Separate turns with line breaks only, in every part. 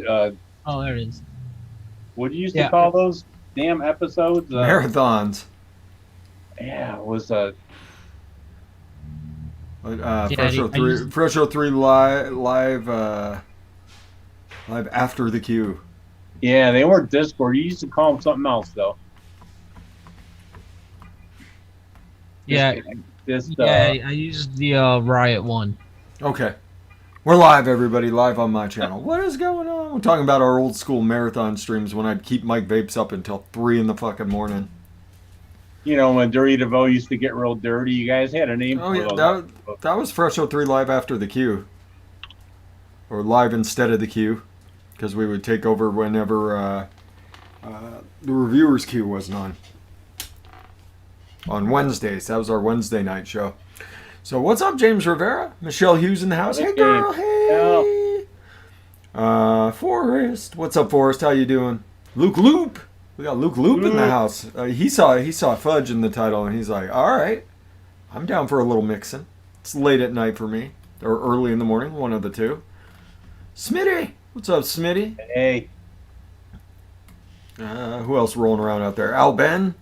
Oh, there it is.
what do you used to
Yeah.
call those damn episodes?
Marathons.
Yeah, it was
Yeah, I used.
Fresh 03 live after the queue.
yeah, they weren't Discord. You used to call them something else though.
Yeah,
Just
yeah, I used the Riot one.
Okay. We're live, everybody, live on my channel. What is going on? We're talking about our old school marathon streams when I'd keep Mike Vapes up until 3 in the fucking morning.
you know, when Dirty DeVoe used to get real dirty, you guys had a name
Oh,
for
yeah,
those.
that was Fresh 03 live after the queue. Or live instead of the queue. Because we would take over whenever the reviewers queue wasn't on. On Wednesdays. That was our Wednesday night show. So what's up, James Rivera? Michelle Hughes in the house. Hey, girl. Hey. Forrest. What's up, Forrest? How you doing? Luke Loop. We got Luke Loop in the house. He saw Fudge in the title, and he's like, all right, I'm down for a little mixing. It's late at night for me. Or early in the morning, one of the two. Smitty. What's up, Smitty?
Hey.
Who else rolling around out there? Al Ben?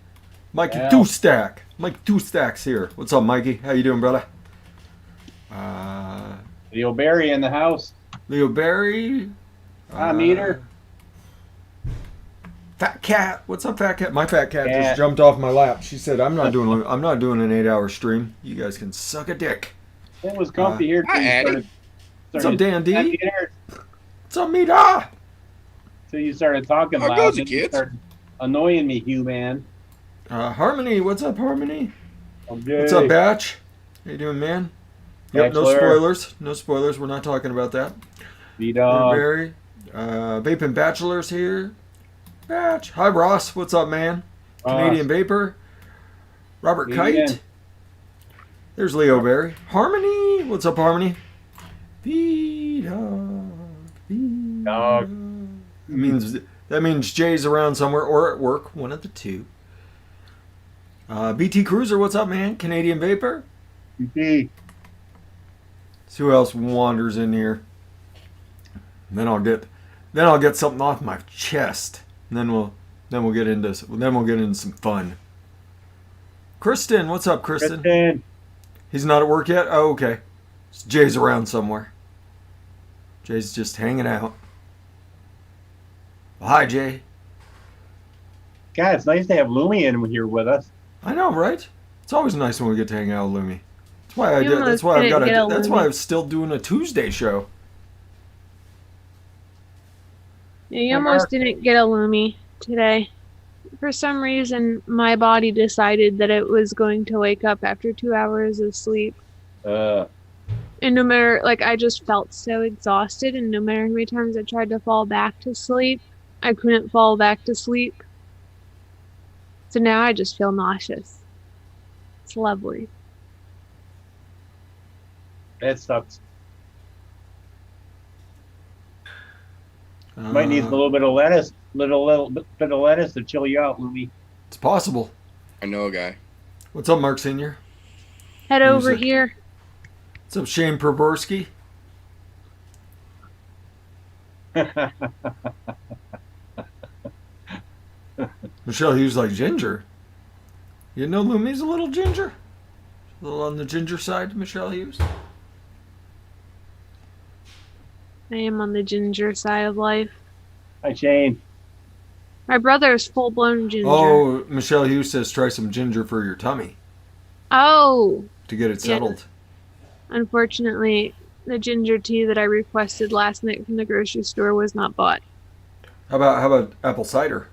Mikey Two-Stack. Mike Two-Stack's here. What's up, Mikey? How you doing, brother?
Leo Barry in the house.
Leo Barry.
Meter.
Fat Cat. What's up, Fat Cat? My Fat Cat just jumped off my lap. She said, I'm not doing an 8-hour stream. You guys can suck a dick.
It was comfy here.
What's up, Dan D? What's up, Mita?
So you started talking loud.
Goes the kids?
Started annoying me, Hugh, man.
Harmony. What's up, Harmony?
Okay.
What's up, Batch? How you doing, man? Yep, no
Bachelor.
spoilers. No spoilers. We're not talking about that.
B-Dog.
Barry. Vaping Bachelor's here. Batch. Hi, Ross. What's up, man? Canadian Vapor. Robert Kite. There's Leo Barry. Harmony. What's up, Harmony? B-Dog.
Dog.
That means Jay's around somewhere or at work. One of the two. BT Cruiser. What's up, man? Canadian Vapor.
BT.
See who else wanders in here. Then I'll get something off my chest. And then we'll get into some fun. Kristen, what's up, Kristen? He's not at work yet? Oh, okay. Jay's around somewhere. Jay's just hanging out. Well, hi, Jay.
God, it's nice to have Lumi in here with us.
I know, right? It's always nice when we get to hang out with Lumi. That's why I did. That's why I'm still doing a Tuesday show.
Yeah, you almost didn't get a Lumi today. For some reason, my body decided that it was going to wake up after 2 hours of sleep. And no matter, I just felt so exhausted, and no matter how many times I tried to fall back to sleep, I couldn't fall back to sleep. So now I just feel nauseous. It's lovely.
That sucks. Might need a little bit of lettuce, little bit of lettuce to chill you out, Lumi.
It's possible.
I know a guy.
What's up, Mark Senior?
Head over here.
What's up, Shane Proborski? Michelle Hughes like ginger. You know Lumi's a little ginger? A little on the ginger side, Michelle Hughes?
I am on the ginger side of life.
Hi, Shane.
My brother is full-blown ginger.
Oh, Michelle Hughes says try some ginger for your tummy.
Oh.
To get it settled.
Yeah. Unfortunately, the ginger tea that I requested last night from the grocery store was not bought.
How about apple cider?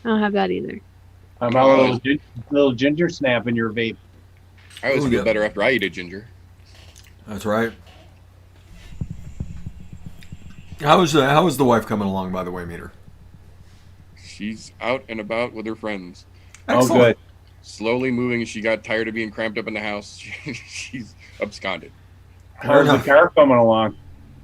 I don't have that either.
How about a little ginger snap in your vape?
I always feel better after I eat a ginger.
That's right. How is the wife coming along, by the way, Meter?
She's out and about with her friends.
Excellent.
Oh, good.
Slowly moving. She got tired of being cramped up in the house. She's absconded.
How's the car coming along?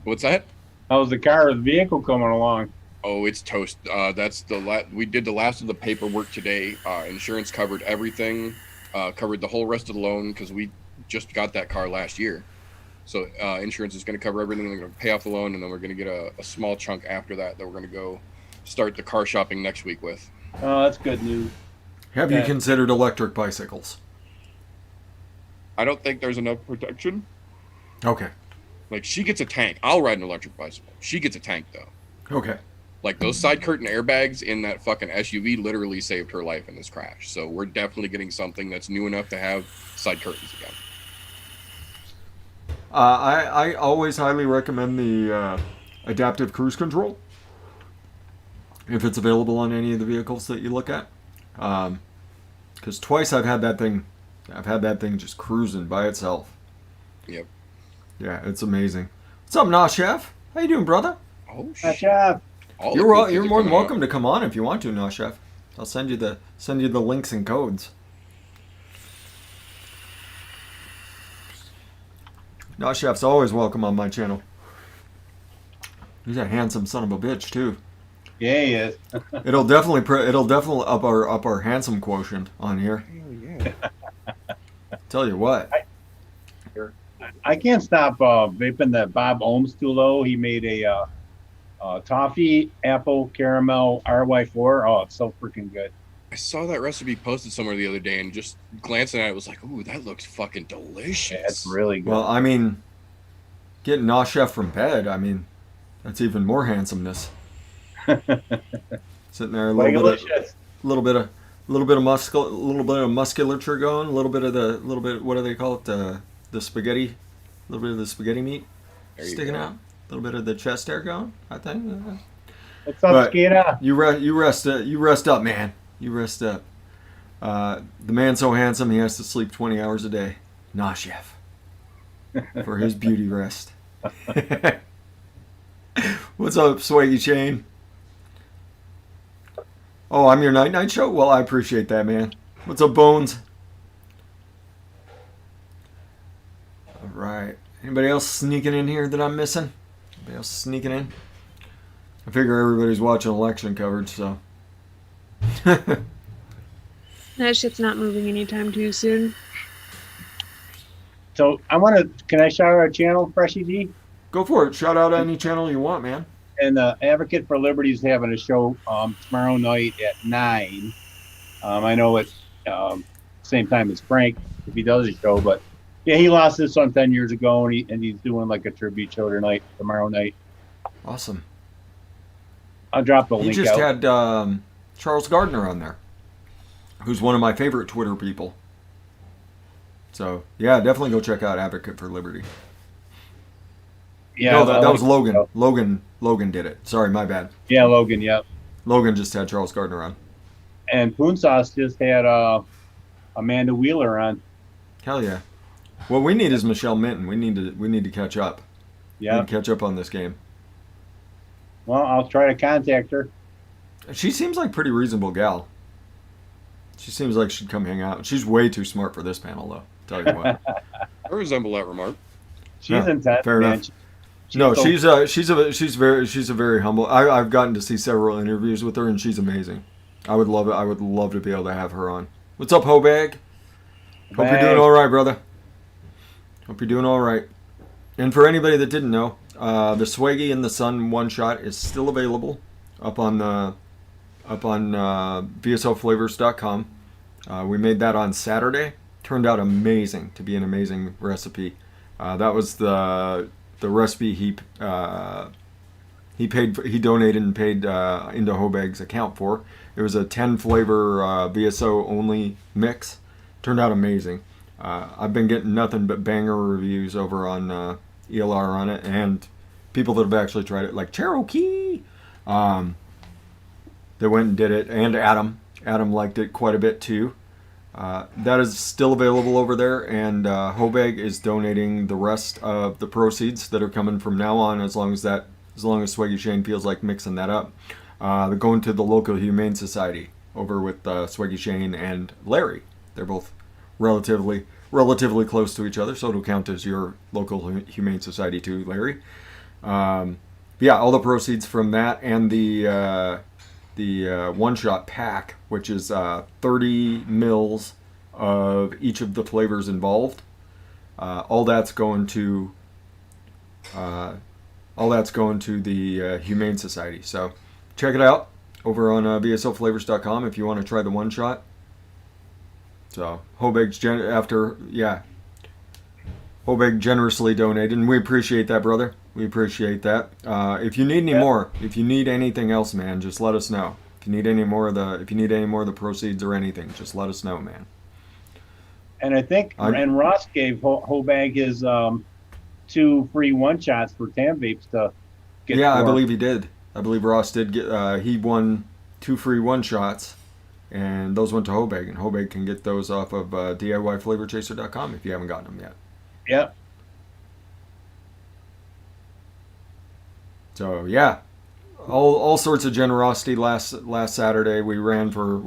What's that?
How's the vehicle coming along?
Oh, it's toast. That's we did the last of the paperwork today. Insurance covered everything. Covered the whole rest of the loan because we just got that car last year. So insurance is going to cover everything. They're going to pay off the loan, and then we're going to get a small chunk after that we're going to go start the car shopping next week with.
Oh, that's good news.
Have you considered electric bicycles?
I don't think there's enough protection.
Okay.
Like, she gets a tank. I'll ride an electric bicycle. She gets a tank, though.
Okay.
Like, those side curtain airbags in that fucking SUV literally saved her life in this crash. So we're definitely getting something that's new enough to have side curtains again.
I always highly recommend the adaptive cruise control if it's available on any of the vehicles that you look at. Because twice I've had that thing just cruising by itself.
Yep.
Yeah, it's amazing. What's up, Nah Chef? How you doing, brother?
Oh,
Nah, Chef.
You're more than welcome to come on if you want to, Nah Chef. I'll send you the links and codes. Nah Chef's always welcome on my channel. He's a handsome son of a bitch too.
Yeah, he is.
It'll definitely up our handsome quotient on here.
Hell yeah.
Tell you what.
I can't stop vaping that Bob Ohms too low. He made a toffee apple caramel RY4. Oh, it's so freaking good.
I saw that recipe posted somewhere the other day, and just glancing at it was like, ooh, that looks fucking delicious.
Yeah, it's really good.
Well, I mean, getting Nah Chef from bed, I mean, that's even more handsomeness. Sitting there, a little bit of musculature going, a little bit. What do they call it? The spaghetti, a little bit of the spaghetti meat sticking out, a little bit of the chest hair going. I think.
What's up, Skita?
You rest up, man. You rest up. The man's so handsome he has to sleep 20 hours a day. Nah, Chef. For his beauty rest. What's up, Swaggy Shane? Oh, I'm your night show? Well, I appreciate that, man. What's up, Bones? All right. Anybody else sneaking in here that I'm missing? Anybody else sneaking in? I figure everybody's watching election coverage, so.
That shit's not moving anytime too soon.
So can I shout out our channel, Freshy D?
Go for it. Shout out any channel you want, man.
And Advocate for Liberty is having a show tomorrow night at 9. I know it's same time as Frank if he does a show, but yeah, he lost his son 10 years ago, and he's doing like a tribute show tomorrow night.
Awesome.
I'll drop the link.
He just
out.
had Charles Gardner on there, who's one of my favorite Twitter people. So yeah, definitely go check out Advocate for Liberty.
Yeah,
no, that was Logan. Logan did it. Sorry, my bad.
Yeah, Logan. Yep.
Logan just had Charles Gardner on.
And Poon Sauce just had Amanda Wheeler on.
Hell yeah. What we need is Michelle Minton. We need to catch up.
Yeah.
Catch up on this game.
Well, I'll try to contact her.
She seems like a pretty reasonable gal. She seems like she'd come hang out. She's way too smart for this panel, though. Tell you what.
I resemble that remark.
She's intense.
Fair enough. She's a very humble. I've gotten to see several interviews with her, and she's amazing. I would love it. I would love to be able to have her on. What's up, Hobag? Hope you're doing all right, brother. Hope you're doing all right. And for anybody that didn't know, the Swaggy in the Sun one shot is still available up on VSOflavors.com. We made that on Saturday. Turned out amazing to be an amazing recipe. That was the recipe he donated and paid into Hobag's account for. It was a 10 flavor VSO only mix. Turned out amazing. I've been getting nothing but banger reviews over on ELR on it, and people that have actually tried it, like Cherokee. They went and did it, and Adam liked it quite a bit too. That is still available over there, and Hobag is donating the rest of the proceeds that are coming from now on, as long as Swaggy Shane feels like mixing that up. They're going to the local Humane Society over with Swaggy Shane and Larry. They're both relatively close to each other, so it'll count as your local Humane Society too, Larry. Yeah, all the proceeds from that and the one-shot pack, which is 30 mils of each of the flavors involved. All that's going to all that's going to the Humane Society. So check it out over on vslflavors.com if you want to try the one shot. So Hobeg generously donated, and we appreciate that, brother. We appreciate that. If you need any more, if you need anything else, man, just let us know. If you need any more of the proceeds or anything, just let us know, man.
And I think and Ross gave Hobag his 2 free one shots for Tam Vapes to get.
Yeah, I believe he did. I believe Ross did get. He won 2 free one shots, and those went to Hobag, and Hobag can get those off of DIYFlavorChaser.com if you haven't gotten them yet.
Yep.
So yeah, all sorts of generosity last Saturday. We ran for a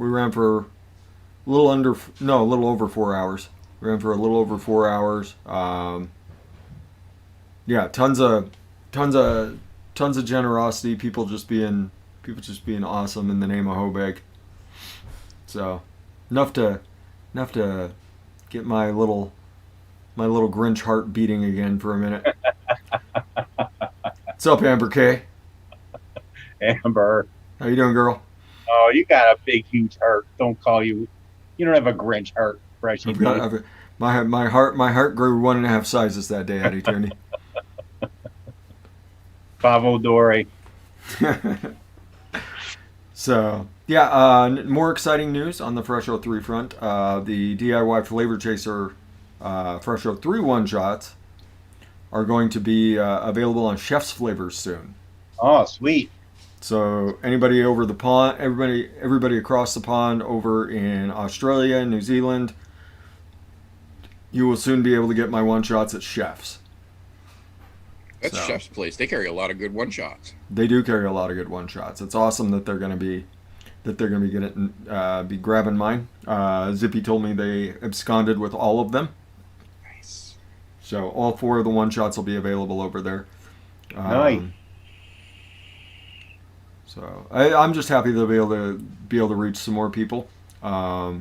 little over 4 hours. We ran for a little over 4 hours. Yeah, tons of generosity. People just being awesome in the name of Hobeg. So enough to get my little Grinch heart beating again for a minute. What's up, Amber K?
Amber.
How you doing, girl?
Oh, you got a big, huge heart. Don't call you. You don't have a Grinch heart, Fresh.
My heart grew 1.5 sizes that day, Eddie Tierney.
Pavo Dore.
So yeah, more exciting news on the Fresh 03 front. The DIY Flavor Chaser Fresh 03 one shots are going to be available on Chef's Flavors soon.
Oh, sweet.
So anybody over the pond, everybody across the pond over in Australia and New Zealand, you will soon be able to get my one shots at Chef's.
That's Chef's place. They carry a lot of good one shots.
They do carry a lot of good one shots. It's awesome that they're going to be be grabbing mine. Zippy told me they absconded with all of them.
Nice.
So all 4 of the one shots will be available over there.
Nice.
So I'm just happy to be able to reach some more people. I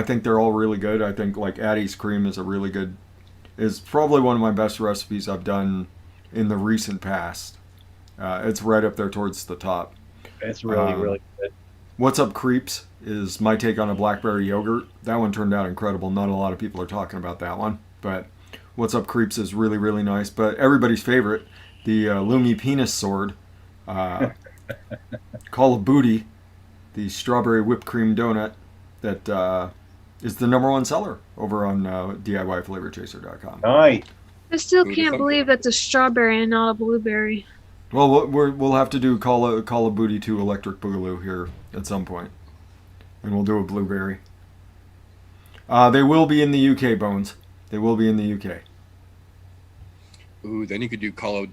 think they're all really good. I think like Addie's cream is probably one of my best recipes I've done in the recent past. It's right up there towards the top.
It's really good.
What's Up Creeps is my take on a blackberry yogurt. That one turned out incredible. Not a lot of people are talking about that one, but What's Up Creeps is really, really nice. But everybody's favorite, the Lumi Penis Sword, Call of Booty, the strawberry whipped cream donut that is the #1 seller over on DIYFlavorChaser.com.
Nice.
I still can't believe that's a strawberry and not a blueberry.
Well, we'll have to do Call of Booty 2 Electric Boogaloo here at some point, and we'll do a blueberry. They will be in the UK, Bones. They will be in the UK.
Ooh, then you could do Call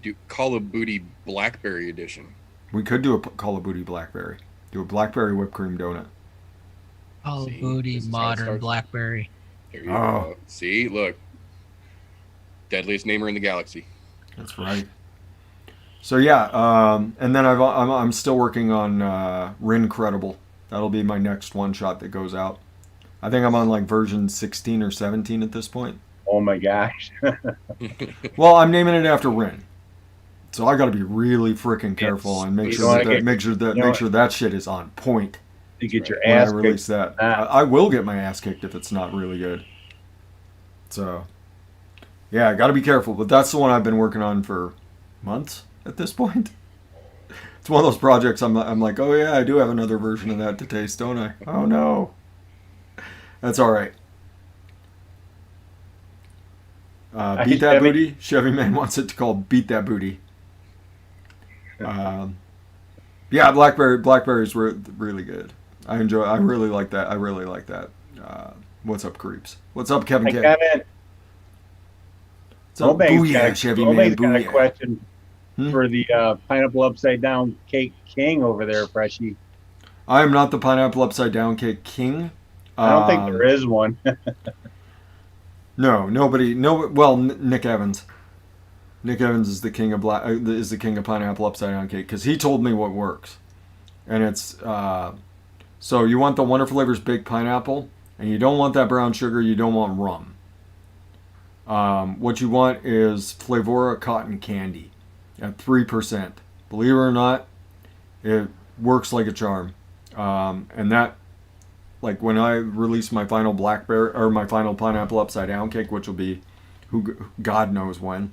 of Booty Blackberry Edition.
We could do a Call of Booty Blackberry. Do a blackberry whipped cream donut.
Call of Booty Modern Blackberry.
There you go. See, look. Deadliest namer in the galaxy.
That's right. So yeah, and then I'm still working on Rin Credible. That'll be my next one shot that goes out. I think I'm on like version 16 or 17 at this point.
Oh my gosh.
Well, I'm naming it after Rin, so I got to be really freaking careful and make sure that shit is on point.
You get your ass
kicked. When I release that, I will get my ass kicked if it's not really good. So, yeah, I got to be careful. But that's the one I've been working on for months at this point. It's one of those projects I'm like, oh yeah, I do have another version of that to taste, don't I? Oh no. That's all right. Beat That Booty. Chevy Man wants it called Beat That Booty. Yeah, blackberries were really good. I really like that. What's up, creeps? What's up, Kevin?
Hey, Kevin.
What's up, booyah, Chevy Man?
Got a question for the pineapple upside down cake king over there, Freshie.
I am not the pineapple upside down cake king.
I don't think there is one.
No, nobody. No, well, Nick Evans. Nick Evans is the king of pineapple upside down cake because he told me what works, and it's so you want the Wonder Flavors baked pineapple, and you don't want that brown sugar. You don't want rum. What you want is Flavora Cotton Candy at 3%. Believe it or not, it works like a charm. And that, like when I release my final blackberry or my final pineapple upside down cake, which will be, God knows when,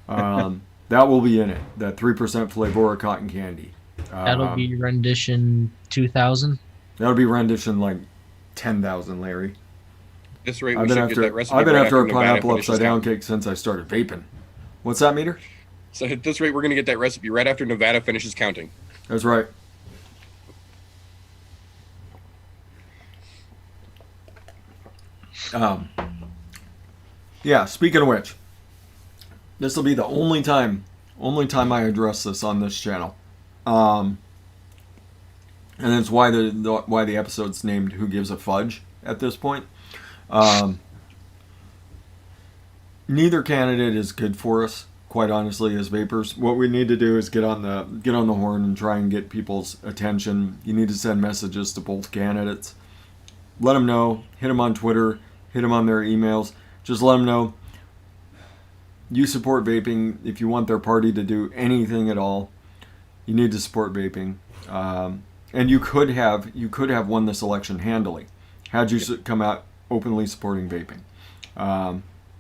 that will be in it. That 3% Flavora Cotton Candy.
That'll be rendition 2000.
That'll be rendition like 10,000, Larry.
At this rate, we
I've been
should get that
after
recipe
I've been
right
after a
Nevada
pineapple
finishes
upside down
counting.
cake since I started vaping. What's that, Meter?
So at this rate, we're going to get that recipe right after Nevada finishes counting.
That's right. Yeah, speaking of which, this will be the only time I address this on this channel. And it's why the episode's named Who Gives a Fudge at this point. Neither candidate is good for us, quite honestly, as vapors. What we need to do is get on the horn and try and get people's attention. You need to send messages to both candidates. Let them know. Hit them on Twitter. Hit them on their emails. Just let them know you support vaping. If you want their party to do anything at all, you need to support vaping. And you could have won this election handily had you come out openly supporting vaping.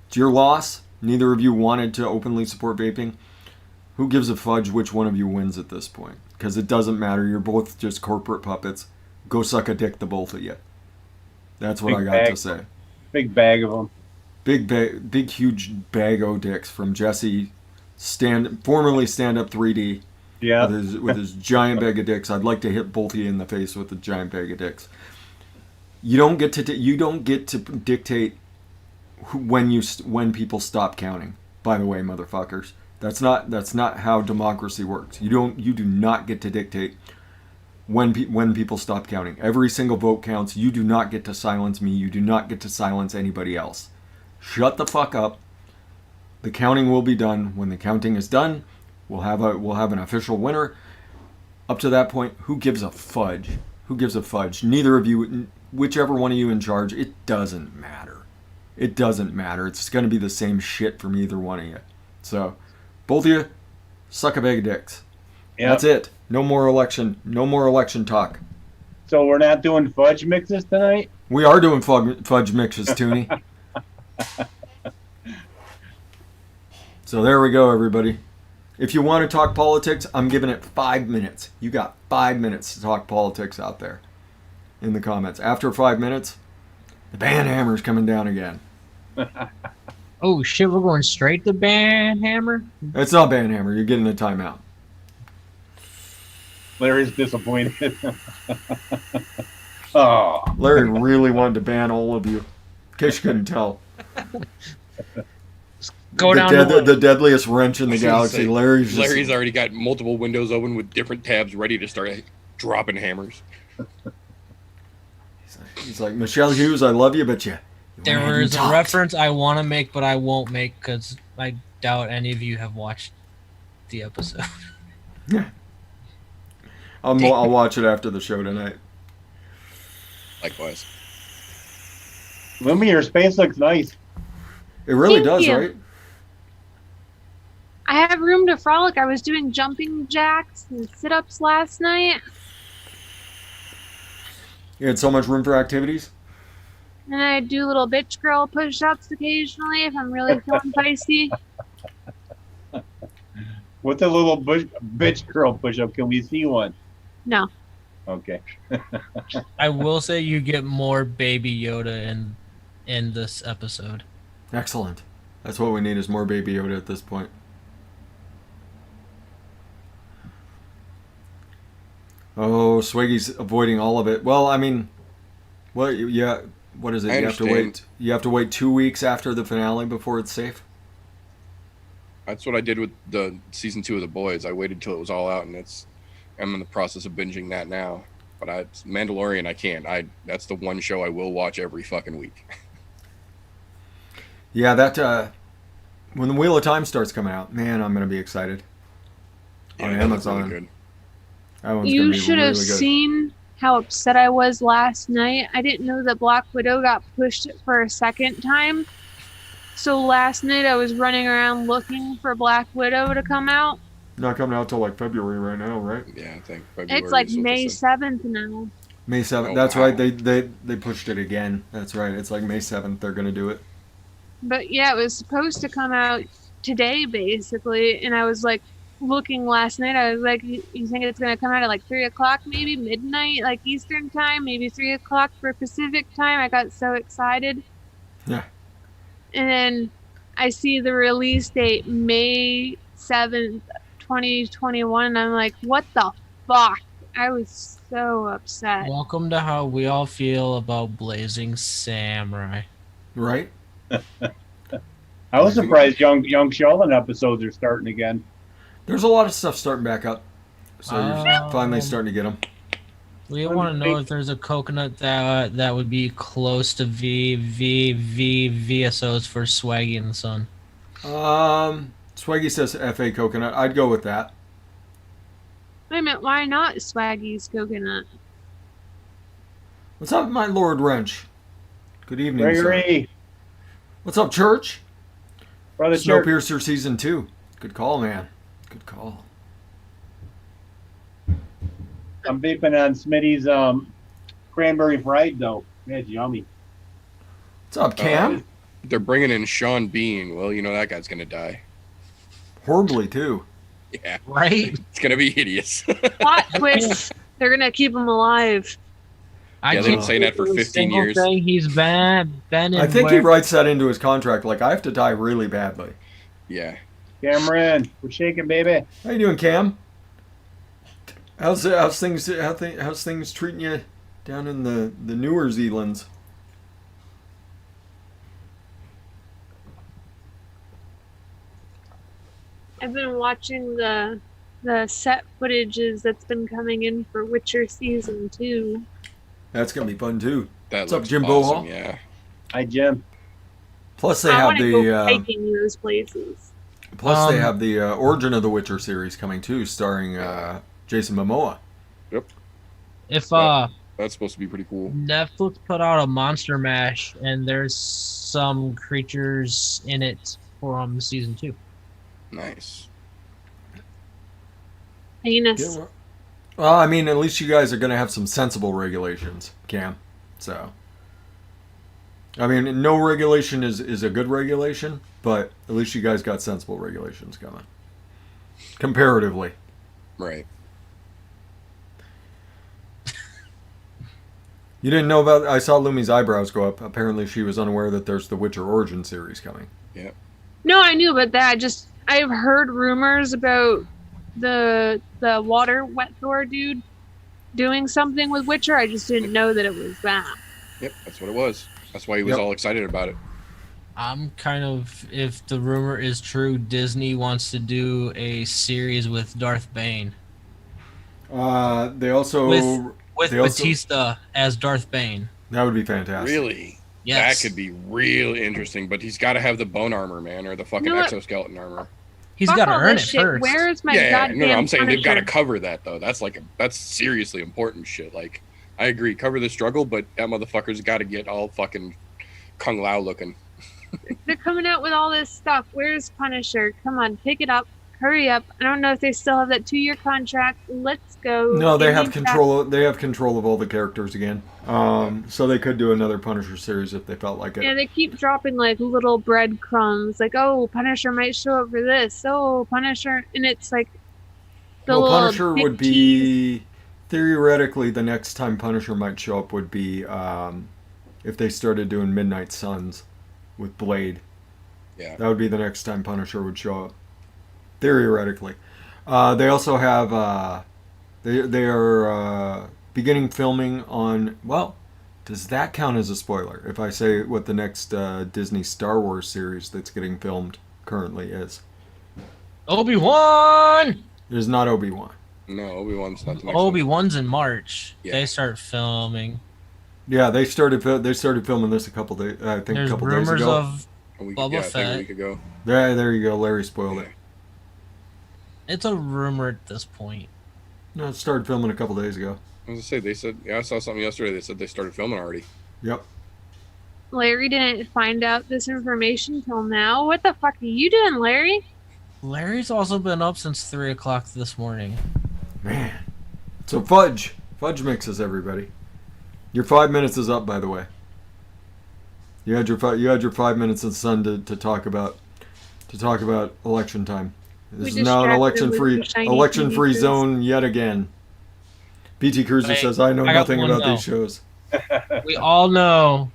It's your loss. Neither of you wanted to openly support vaping. Who gives a fudge which one of you wins at this point? Because it doesn't matter. You're both just corporate puppets. Go suck a dick, the both of you. That's what I got to say.
Big bag of them.
Big huge bag o' dicks from Jesse, formerly Stand Up 3D.
Yeah.
With his giant bag of dicks. I'd like to hit both of you in the face with a giant bag of dicks. You don't get to dictate when people stop counting. By the way, motherfuckers, that's not how democracy works. You do not get to dictate when people stop counting. Every single vote counts. You do not get to silence me. You do not get to silence anybody else. Shut the fuck up. The counting will be done. When the counting is done, we'll have an official winner. Up to that point, who gives a fudge? Who gives a fudge? Neither of you, whichever one of you in charge, it doesn't matter. It doesn't matter. It's going to be the same shit from either one of you. So, both of you, suck a bag of dicks. Yep. That's it. No more election talk.
So we're not doing fudge mixes tonight?
We are doing fudge mixes, Toonie. So there we go, everybody. If you want to talk politics, I'm giving it 5 minutes. You got 5 minutes to talk politics out there in the comments. After 5 minutes, the ban hammer's coming down again.
Oh shit, we're going straight to ban hammer?
It's not ban hammer. You're getting a timeout.
Larry's disappointed. Oh,
Larry really wanted to ban all of you. In case you couldn't tell.
Go down
the deadliest wrench in the galaxy. Larry's
already got multiple windows open with different tabs ready to start dropping hammers.
He's like, Michelle Hughes, I love you, but
there was a reference I want to make, but I won't make because I doubt any of you have watched the episode.
Yeah. I'll watch it after the show tonight.
Likewise.
Lumi, your space looks nice.
It really
Thank
does,
you.
right?
I have room to frolic. I was doing jumping jacks and sit-ups last night.
You had so much room for activities?
And I do little bitch girl push-ups occasionally if I'm really feeling feisty.
What's a little bitch girl push-up? Can we see one?
No.
Okay.
I will say you get more Baby Yoda in this episode.
Excellent. That's what we need is more Baby Yoda at this point. Oh, Swiggy's avoiding all of it. Well, I mean, well, yeah. What is it? You have to wait 2 weeks after the finale before it's safe.
That's what I did with the season 2 of The Boys. I waited till it was all out, and I'm in the process of binging that now. But Mandalorian, I can't. That's the one show I will watch every fucking week.
Yeah, that when the Wheel of Time starts coming out, man, I'm gonna be excited. On Amazon.
Really good.
That one's
You
gonna be
should have
really good.
seen how upset I was last night. I didn't know that Black Widow got pushed for a second time. So last night I was running around looking for Black Widow to come out.
Not coming out till like February right now, right?
Yeah, I think February
It's like
is what they
May
said.
7th now.
May 7th.
Oh,
That's
wow.
right. They pushed it again. That's right. It's like May 7th. They're gonna do it.
But yeah, it was supposed to come out today, basically. And I was like looking last night. I was like, you think it's going to come out at like 3 o'clock, maybe midnight, like Eastern time, maybe 3 o'clock for Pacific time? I got so excited.
Yeah.
And then I see the release date, May 7th, 2021. And I'm like, what the fuck? I was so upset.
Welcome to how we all feel about Blazing Samurai.
Right.
I was surprised young Sheldon episodes are starting again.
There's a lot of stuff starting back up, so you're finally starting to get them.
We want to know if there's a coconut that would be close to VSOs for Swaggy and the Sun.
Swaggy says FA coconut. I'd go with that.
Wait a minute, why not Swaggy's coconut?
What's up, my Lord Wrench? Good evening,
Gregory,
sir. What's up, Church?
Brother Church.
Snowpiercer Season 2. Good call, man. Good call.
I'm vaping on Smitty's cranberry fried dough. That's yummy.
What's up, Cam?
They're bringing in Sean Bean. Well, you know that guy's gonna die.
Horribly, too.
Yeah,
Right?
it's gonna be hideous.
Plot twist. They're going to keep him alive.
I
Yeah, they've been saying that for 15 years.
Thing he's been in
I think he writes that into his contract. Like, I have to die really badly.
Yeah.
Cameron, we're shaking, baby.
How you doing, Cam? How's things treating you down in the newer Zealands?
I've been watching the set footages that's been coming in for Witcher Season 2.
That's gonna be fun too.
That
What's up,
looks
Jim
awesome,
Bohall?
yeah.
Hi, Jim.
Plus they
I
have
want to go
the
hiking those places.
plus they have the Origin of the Witcher series coming too, starring Jason Momoa.
If
That's supposed to be pretty cool.
Netflix put out a Monster Mash and there's some creatures in it from season 2.
Nice.
Heinous.
Well, I mean, at least you guys are going to have some sensible regulations, Cam. So, I mean, no regulation is a good regulation, but at least you guys got sensible regulations coming. Comparatively.
Right.
You didn't know about... I saw Lumi's eyebrows go up. Apparently she was unaware that there's the Witcher Origin series coming.
Yeah.
No, I knew about that. I've heard rumors about the water wet Thor dude doing something with Witcher. I just didn't know that it was that.
Yep, that's what it was. That's why he was all excited about it.
I'm kind of, if the rumor is true, Disney wants to do a series with Darth Bane.
They also...
With Batista as Darth Bane.
That would be fantastic.
Really?
Yes.
That could be real interesting, but he's got to have the bone armor, man, or the fucking exoskeleton armor.
He's
Fuck
got to
all
earn
this
it
shit.
first.
Where's my
Yeah,
goddamn
no, I'm saying they've got to
Punisher?
cover that, though. That's seriously important shit. Like, I agree, cover the struggle, but that motherfucker's got to get all fucking Kung Lao looking.
They're coming out with all this stuff. Where's Punisher? Come on, pick it up. Hurry up. I don't know if they still have that 2-year contract. Let's go.
No, they
Give
have
me
control. They have control of all the characters again. So they could do another Punisher series if they felt like it.
Yeah, they keep dropping like little breadcrumbs. Like, oh, Punisher might show up for this. Oh, Punisher. And it's like the
Well,
little
Punisher
big
would be theoretically the next time Punisher might show up would be if they started doing Midnight Suns with Blade.
Yeah.
That would be the next time Punisher would show up. Theoretically. They also have they are beginning filming on, well, does that count as a spoiler if I say what the next Disney Star Wars series that's getting filmed currently is?
Obi-Wan!
It is not Obi-Wan.
No, Obi-Wan's not the next one.
Obi-Wan's in March.
Yeah.
They start filming.
Yeah, they started filming this a couple days. I think
There's
a couple days
rumors
ago.
of Boba
I think a
Fett.
week ago.
There you go. Larry spoiled it.
It's a rumor at this point.
No, it started filming a couple days ago.
I was gonna say, they said, I saw something yesterday. They said they started filming already.
Yep.
Larry didn't find out this information till now. What the fuck are you doing, Larry?
Larry's also been up since 3 o'clock this morning.
Man. So Fudge mixes, everybody. Your 5 minutes is up, by the way. You had your 5 minutes in the sun to talk about election time. This is now an election free zone yet again. BT Cruiser says, "I know nothing about these shows."
We all know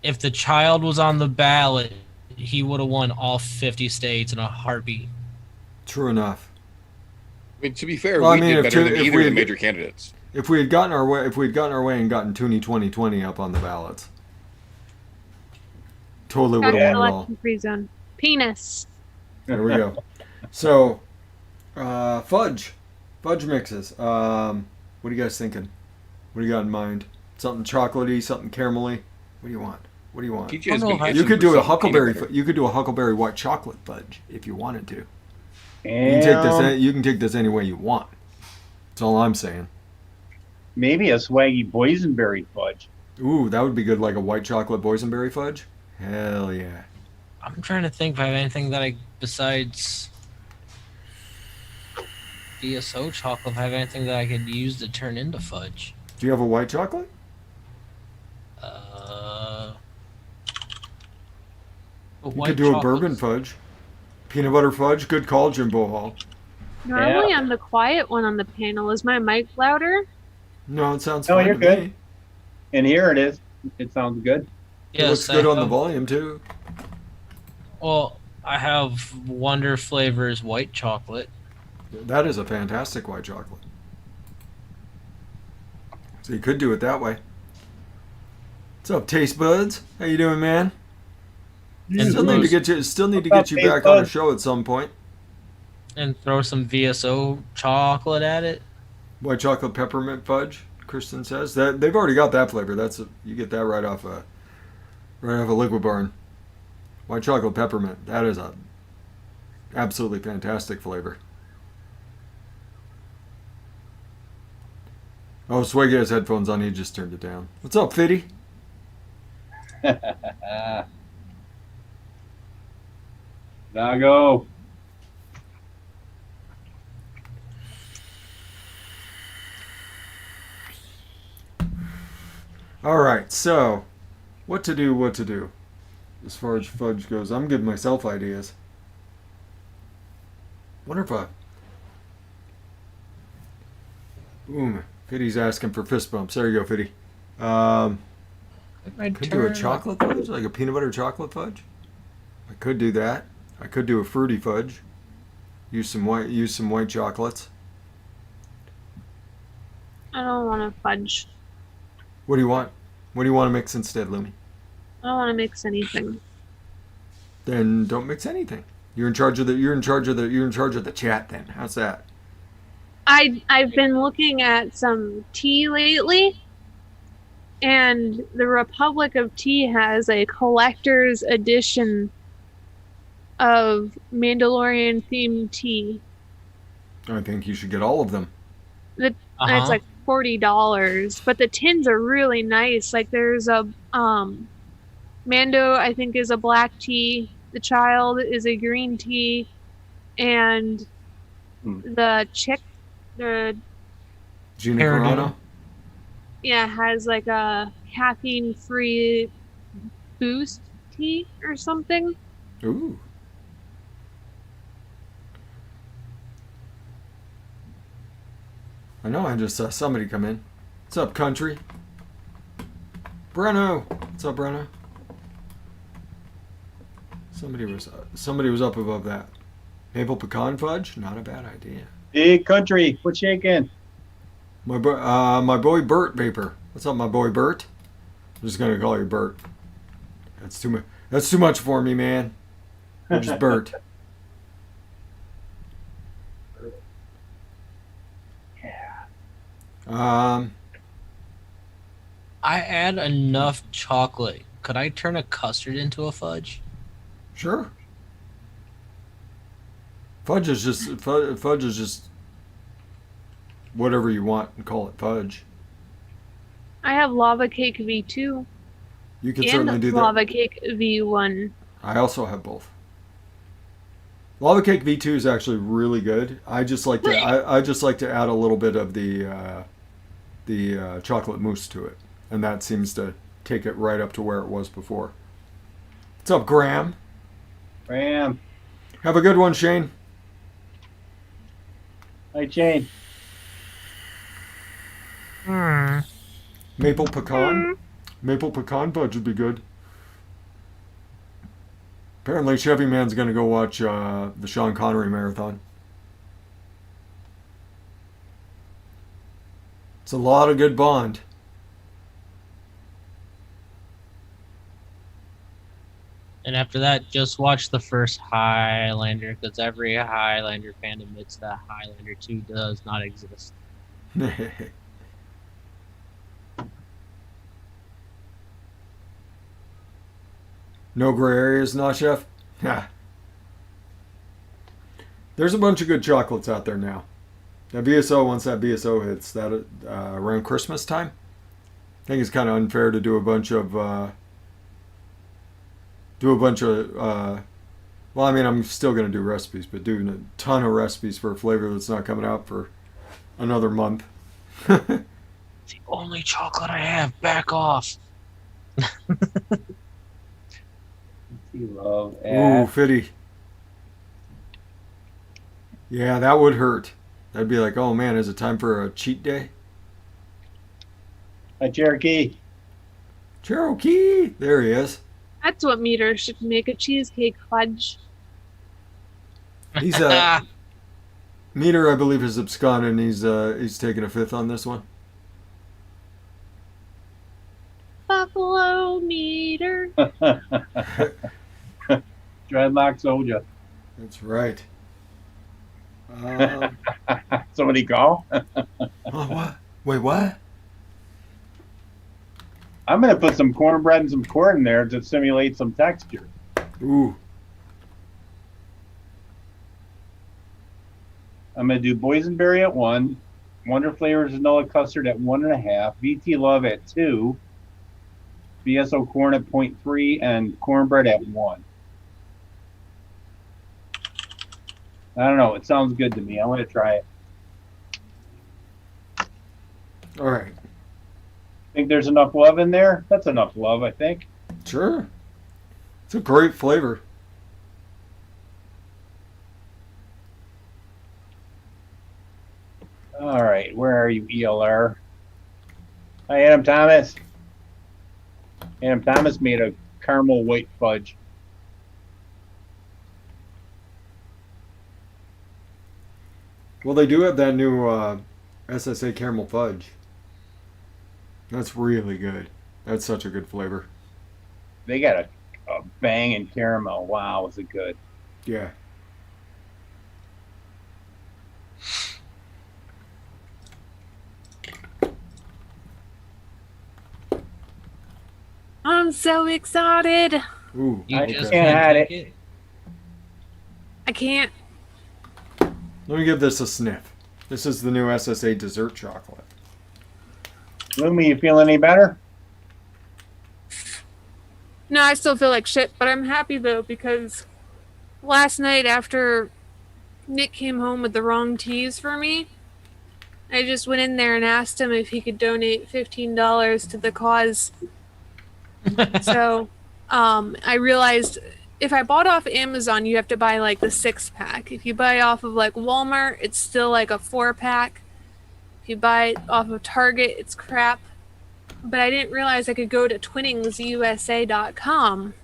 if the child was on the ballot, he would have won all 50 states in a heartbeat.
True enough.
I mean, to be fair, we did better than either of the major candidates.
If we had gotten our way, and gotten Toonie 2020 up on the ballots, totally would have won it all.
Election-free zone. Penis.
There we go. So, Fudge mixes. What are you guys thinking? What do you got in mind? Something chocolatey, something caramelly. What do you want? You could do a huckleberry. You could do a huckleberry white chocolate fudge if you wanted to. You can take this any way you want. That's all I'm saying.
Maybe a swaggy boysenberry fudge.
Ooh, that would be good, like a white chocolate boysenberry fudge. Hell yeah.
I'm trying to think if I have anything that besides DSO chocolate, if I have anything that I could use to turn into fudge.
Do you have a white chocolate? You could do a bourbon fudge. Peanut butter fudge. Good call, Jimbo Hall.
Normally I'm the quiet one on the panel. Is my mic louder?
No, it sounds fine.
You're good. And here it is. It sounds good.
Yes, it looks good on the volume too.
Well, I have Wonder Flavors white chocolate.
That is a fantastic white chocolate. So you could do it that way. What's up, Taste Buds? How you doing, man? Still need to get you back on a show at some point.
And throw some VSO chocolate at it.
White chocolate peppermint fudge, Kristen says. That they've already got that flavor. You get that right off a Liquid Barn. White chocolate peppermint. That is a absolutely fantastic flavor. Oh, Swaggy has headphones on. He just turned it down. What's up, Fitty?
Dago.
All right, so what to do as far as fudge goes. I'm giving myself ideas. Wonder if boom, Fitty's asking for fist bumps. There you go, Fitty. Could do a chocolate fudge, like a peanut butter chocolate fudge. I could do that. I could do a fruity fudge. Use some white chocolates.
I don't want to fudge.
What do you want? What do you want to mix instead, Lumi?
I don't want to mix anything.
Then don't mix anything. You're in charge of the chat then. How's that?
I've been looking at some tea lately, and the Republic of Tea has a collector's edition of Mandalorian themed tea.
I think you should get all of them.
It's like $40, but the tins are really nice. Like there's a Mando, I think, is a black tea. The child is a green tea, and the chick, the
Gina Carano,
has like a caffeine-free boost tea or something.
Ooh. I know I just saw somebody come in. What's up, country? Breno. What's up, Breno? Somebody was up above that. Maple pecan fudge? Not a bad idea.
Hey, country. What's shaking?
My boy Bert Vapor. What's up, my boy Bert? I'm just gonna call you Bert. That's too much for me, man. I'm just Bert.
I add enough chocolate. Could I turn a custard into a fudge?
Sure. Fudge is just whatever you want and call it fudge.
I have lava cake V2.
You can certainly do that.
Lava Cake V1.
I also have both. Lava Cake V2 is actually really good. I just like to I just like to add a little bit of the chocolate mousse to it, and that seems to take it right up to where it was before. What's up, Graham?
Graham.
Have a good one, Shane.
Hi, Shane.
Maple pecan? Maple pecan fudge would be good. Apparently, Chevy Man's going to go watch the Sean Connery marathon. It's a lot of good Bond.
And after that, just watch the first Highlander, because every Highlander fan admits that Highlander 2 does not exist.
No gray areas, not chef? Yeah. There's a bunch of good chocolates out there now. That BSO, once that BSO hits, that around Christmas time, I think it's kind of unfair to do a bunch of well, I mean, I'm still going to do recipes, but doing a ton of recipes for a flavor that's not coming out for another month.
The only chocolate I have, back off.
You love
Ooh, Fitty. Yeah, that would hurt. That'd be like, oh man, is it time for a cheat day?
Hi, Cherokee.
Cherokee! There he is.
That's what Meter should make, a cheesecake fudge.
He's Meter, I believe, is absconded, and he's taking a fifth on this one.
Buffalo Meter.
Dreadlock soldier.
That's right.
Somebody call?
Oh, what? Wait, what?
I'm going to put some cornbread and some corn in there to simulate some texture.
Ooh.
I'm going to do boysenberry at 1, Wonder Flavors vanilla custard at 1.5, VT Love at 2, BSO corn at 0.3, and cornbread at 1. I don't know. It sounds good to me. I'm going to try it.
All right.
Think there's enough love in there? That's enough love, I think.
Sure. It's a great flavor.
All right. Where are you, ELR? Hi, Adam Thomas. Adam Thomas made a caramel white fudge.
Well, they do have that new SSA caramel fudge. That's really good. That's such a good flavor.
They got a banging caramel. Wow, is it good?
Yeah.
I'm so excited.
Ooh.
You
I
just
can't
can't
have
take it.
I can't.
Let me give this a sniff. This is the new SSA dessert chocolate.
Lumi, you feel any better?
No, I still feel like shit, but I'm happy though because last night after Nick came home with the wrong teas for me, I just went in there and asked him if he could donate $15 to the cause. So I realized if I bought off Amazon, you have to buy like the 6-pack. If you buy off of like Walmart, it's still like a 4-pack. If you buy it off of Target, it's crap. But I didn't realize I could go to twinningsusa.com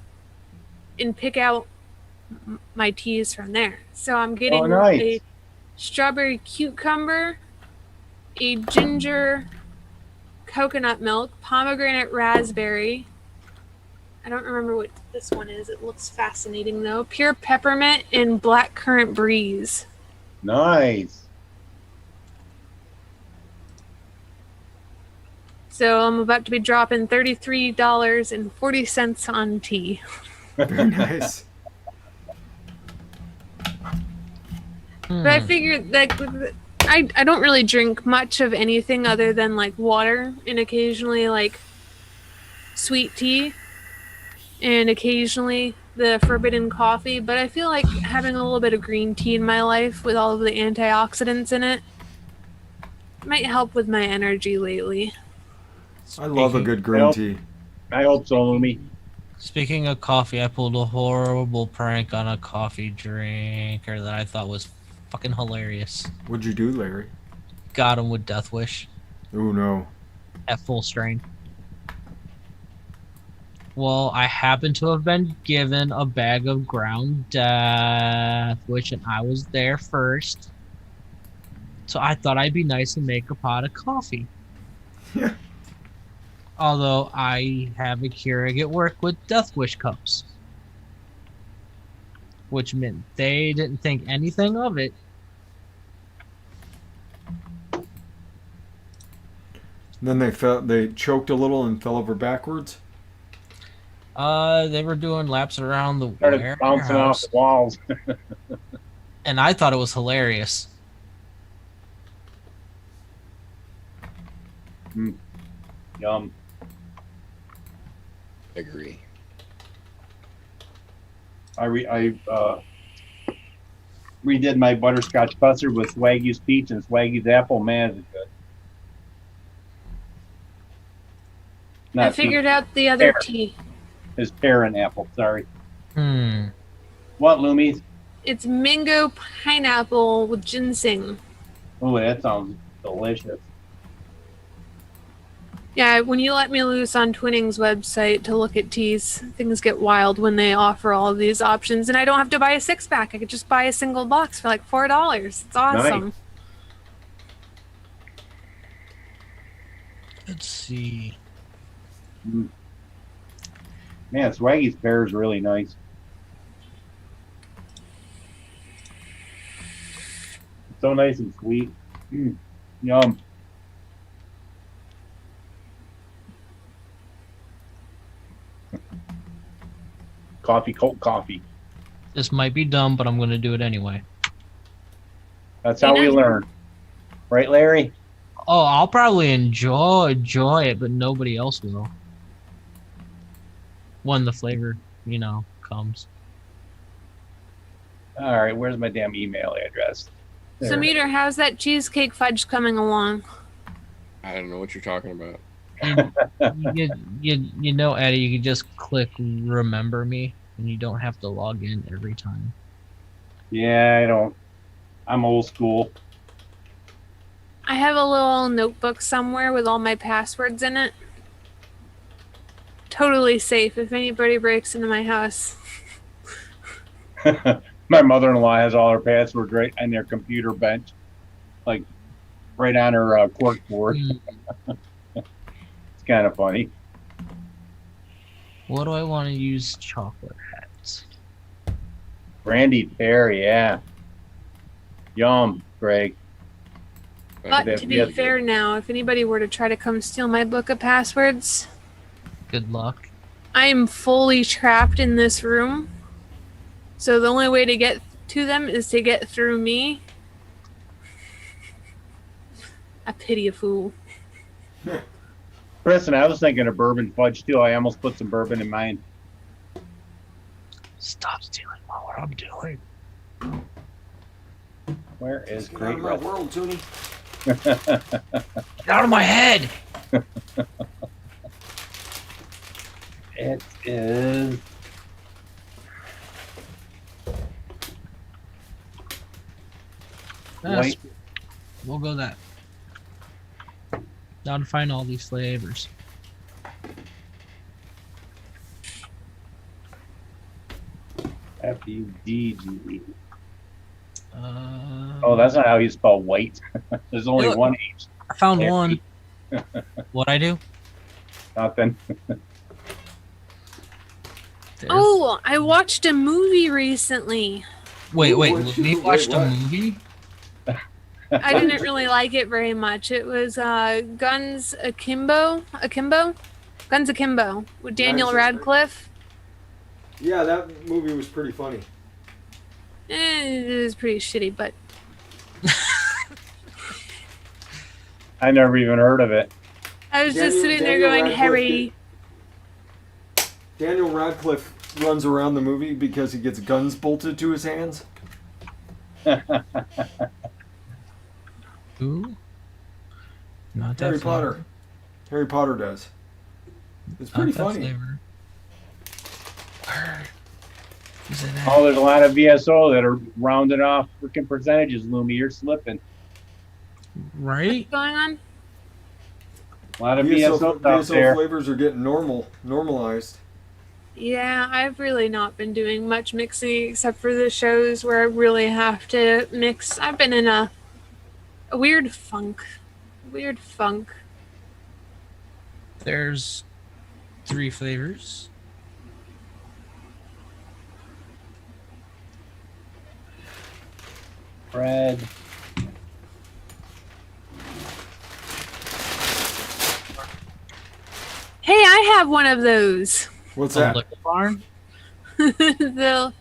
and pick out my teas from there. So I'm getting a strawberry cucumber, a ginger coconut milk, pomegranate raspberry. I don't remember what this one is. It looks fascinating though. Pure peppermint and blackcurrant breeze.
Nice.
So I'm about to be dropping $33.40 on tea.
Very nice.
But I figured that I don't really drink much of anything other than like water and occasionally like sweet tea. and occasionally the forbidden coffee, but I feel like having a little bit of green tea in my life with all of the antioxidants in it might help with my energy lately.
I love a
Speaking-
good green tea.
I hope so, Lumi.
Speaking of coffee, I pulled a horrible prank on a coffee drinker that I thought was fucking hilarious.
What'd you do, Larry?
Got him with Death Wish
Oh no.
at full strength. Well, I happen to have been given a bag of ground Death Wish, and I was there first. So I thought I'd be nice and make a pot of coffee.
Yeah.
Although I have a Keurig at work with Death Wish cups. Which meant they didn't think anything of it.
Then they choked a little and fell over backwards.
They were doing laps around the
Started bouncing off
warehouse,
the walls.
and I thought it was hilarious.
Yum.
Agree.
I redid my butterscotch custard with Swaggy's peach and Swaggy's apple. Man, is it good.
I
Not
figured out the other tea.
His pear and apple. Sorry.
What,
Loomies?
It's mango pineapple with ginseng.
Oh, that sounds delicious.
Yeah, when you let me loose on Twinning's website to look at teas, things get wild when they offer all of these options, and I don't have to buy a 6-pack. I could just buy a single box for like $4. It's awesome.
Nice.
Let's see.
Man, Swaggy's pear is really nice. So nice and sweet. Yum. Cold coffee.
This might be dumb, but I'm going to do it anyway.
That's how we learn. Right, Larry?
Oh, I'll probably enjoy it, but nobody else will. When the flavor, comes.
All right, where's my damn email address?
So, Meter, how's that cheesecake fudge coming along?
I don't know what you're talking about.
Eddie, you can just click remember me, and you don't have to log in every time.
Yeah, I don't. I'm old school.
I have a little notebook somewhere with all my passwords in it. Totally safe if anybody breaks into my house.
My mother-in-law has all her passwords right on their computer bench, like right on her cork board. It's kind of funny.
What do I want to use chocolate hats?
Brandy pear, yeah. Yum, Greg.
But to be fair now, if anybody were to try to come steal my book of passwords,
Good luck.
I am fully trapped in this room. So the only way to get to them is to get through me. I pity a fool.
Chris, and I was thinking of bourbon fudge too. I almost put some bourbon in mine.
Stop stealing what I'm doing.
Where is
Get out
Great
of my
Red?
world, Toonie.
Get out of my head!
It is. White.
We'll go that. Now to find all these flavors.
F-U-D-G-E.
Oh,
Oh, that's not how you spell white. There's only
Look.
one H.
I found
Yeah.
one. What'd I do?
Nothing.
There.
Oh, I watched a movie recently.
Wait,
What'd you
we
do?
watched
Wait,
a
what?
movie?
I didn't really like it very much. It was Guns Akimbo with Daniel
Nice.
Radcliffe.
Yeah, that movie was pretty funny.
It was pretty shitty, but
I never even heard of it.
I was just
Daniel-
sitting there
Daniel
going,
Radcliffe
Harry.
Daniel Radcliffe runs around the movie because he gets guns bolted to his hands.
Who? Not that
Harry
flavor.
Potter. Harry Potter does. It's
Not
pretty
that
funny.
flavor. Where is it at?
Oh, there's a lot of VSO that are rounding off freaking percentages, Loomy. You're slipping.
Right?
What's going on?
A lot of
VSO,
VSO out
VSO
there.
flavors are getting normalized.
Yeah, I've really not been doing much mixing except for the shows where I really have to mix. I've been in a weird funk. Weird funk.
There's 3 flavors.
Fred.
Hey, I have one of those.
What's
The
that?
Liquor Barn.
The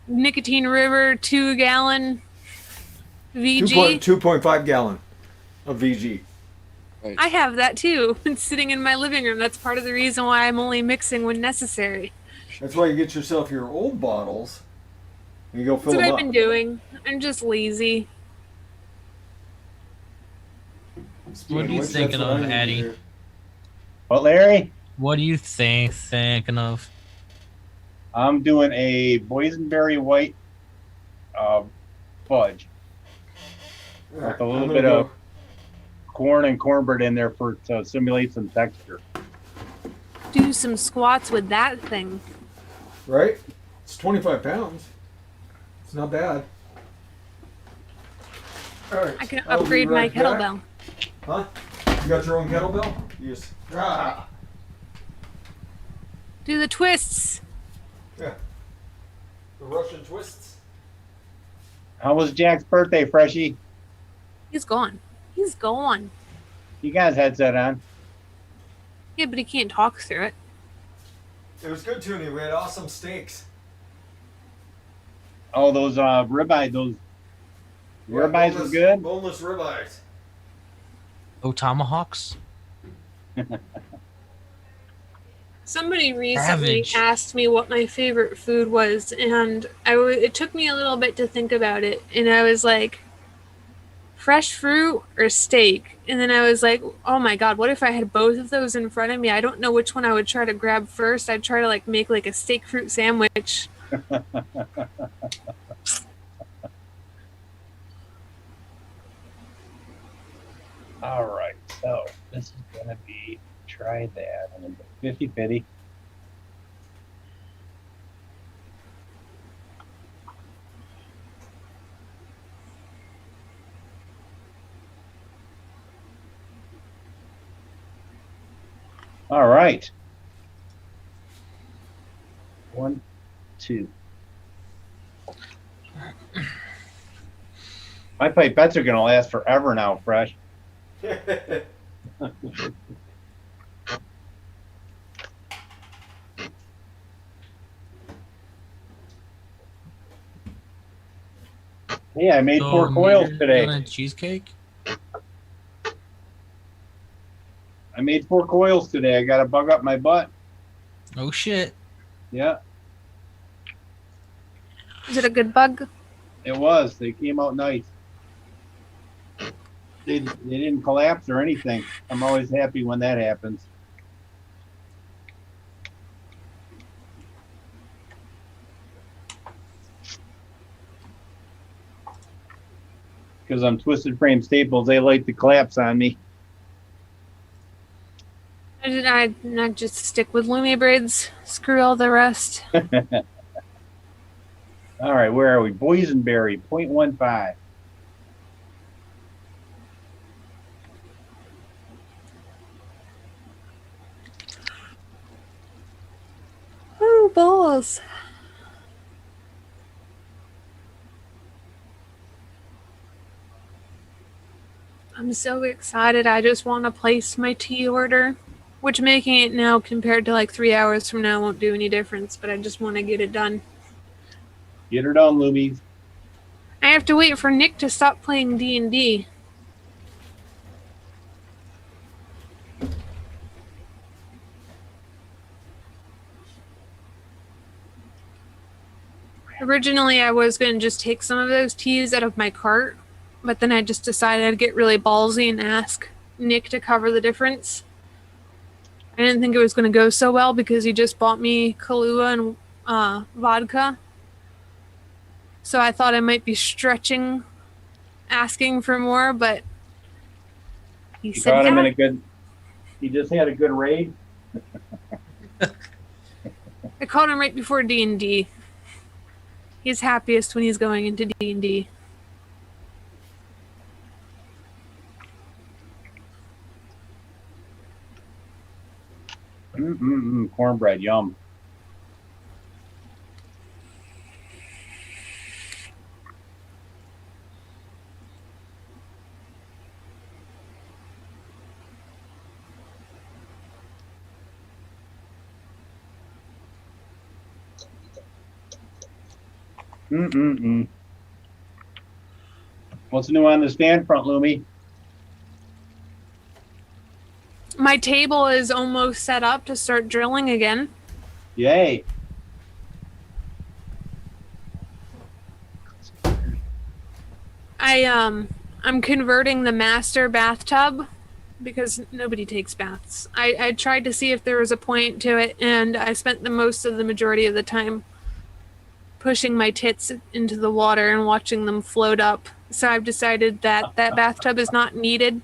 Nicotine River 2-gallon VG.
2.5 gallon of VG.
Nice.
I have that too. It's sitting in my living room. That's part of the reason why I'm only mixing when necessary.
That's why you get yourself your old bottles and you go fill
That's what
them
I've
up.
been doing. I'm just lazy.
What are you
Which,
thinking
that's what
of,
I need to
Addie?
do.
What, Larry?
What do you thinking of?
I'm doing a boysenberry white fudge with a little
I'm
bit
gonna
of corn and cornbread in there to simulate some texture.
Do some squats with that thing.
right? It's 25 pounds. It's not bad. All right.
I can
I'll be
upgrade my
right back.
kettlebell.
Huh? You got your own kettlebell? Yes. Ah.
Do the twists.
Yeah. The Russian twists.
How was Jack's birthday, Freshie?
He's gone. He's gone.
You got his headset on.
Yeah, but he can't talk through it.
It was good, Toonie. We had awesome steaks.
Oh, those ribeye, those ribeyes were
boneless-
good.
Boneless ribeyes.
Oh, tomahawks?
Somebody recently
Savage.
asked me what my favorite food was, and it took me a little bit to think about it. And I was like, fresh fruit or steak? And then I was like, oh my God, what if I had both of those in front of me? I don't know which one I would try to grab first. I'd try to like make like a steak fruit sandwich.
All right, so this is gonna be try that and 50-50. All right. 1, 2. My pipettes are gonna last forever now, Fresh. Yeah, I made 4 coils
you're
today.
doing a cheesecake?
I made 4 coils today. I got to bug up my butt.
Oh shit.
Yeah,
Is it a good bug?
it was. They came out nice. They didn't collapse or anything. I'm always happy when that happens. Because I'm Twisted Frame Staples, they like to collapse on me.
I not just stick with Lumi braids. Screw all the rest.
All right, where are we? Boysenberry, 0.15.
Oh, balls. I'm so excited. I just want to place my tea order, which making it now compared to like 3 hours from now won't do any difference, but I just want to get it done.
Get her done, Loomies.
I have to wait for Nick to stop playing D&D. Originally, I was going to just take some of those teas out of my cart, but then I just decided I'd get really ballsy and ask Nick to cover the difference. I didn't think it was going to go so well because he just bought me Kahlua and vodka. So I thought I might be stretching, asking for more, but he
You
said,
caught him in
yeah.
a good. He just had a good raid.
I caught him right before D&D. He's happiest when he's going into D&D.
Cornbread, yum. What's new on the stand front, Lumi?
My table is almost set up to start drilling again.
Yay.
I'm converting the master bathtub because nobody takes baths. I tried to see if there was a point to it, and I spent the majority of the time pushing my tits into the water and watching them float up. So I've decided that bathtub is not needed.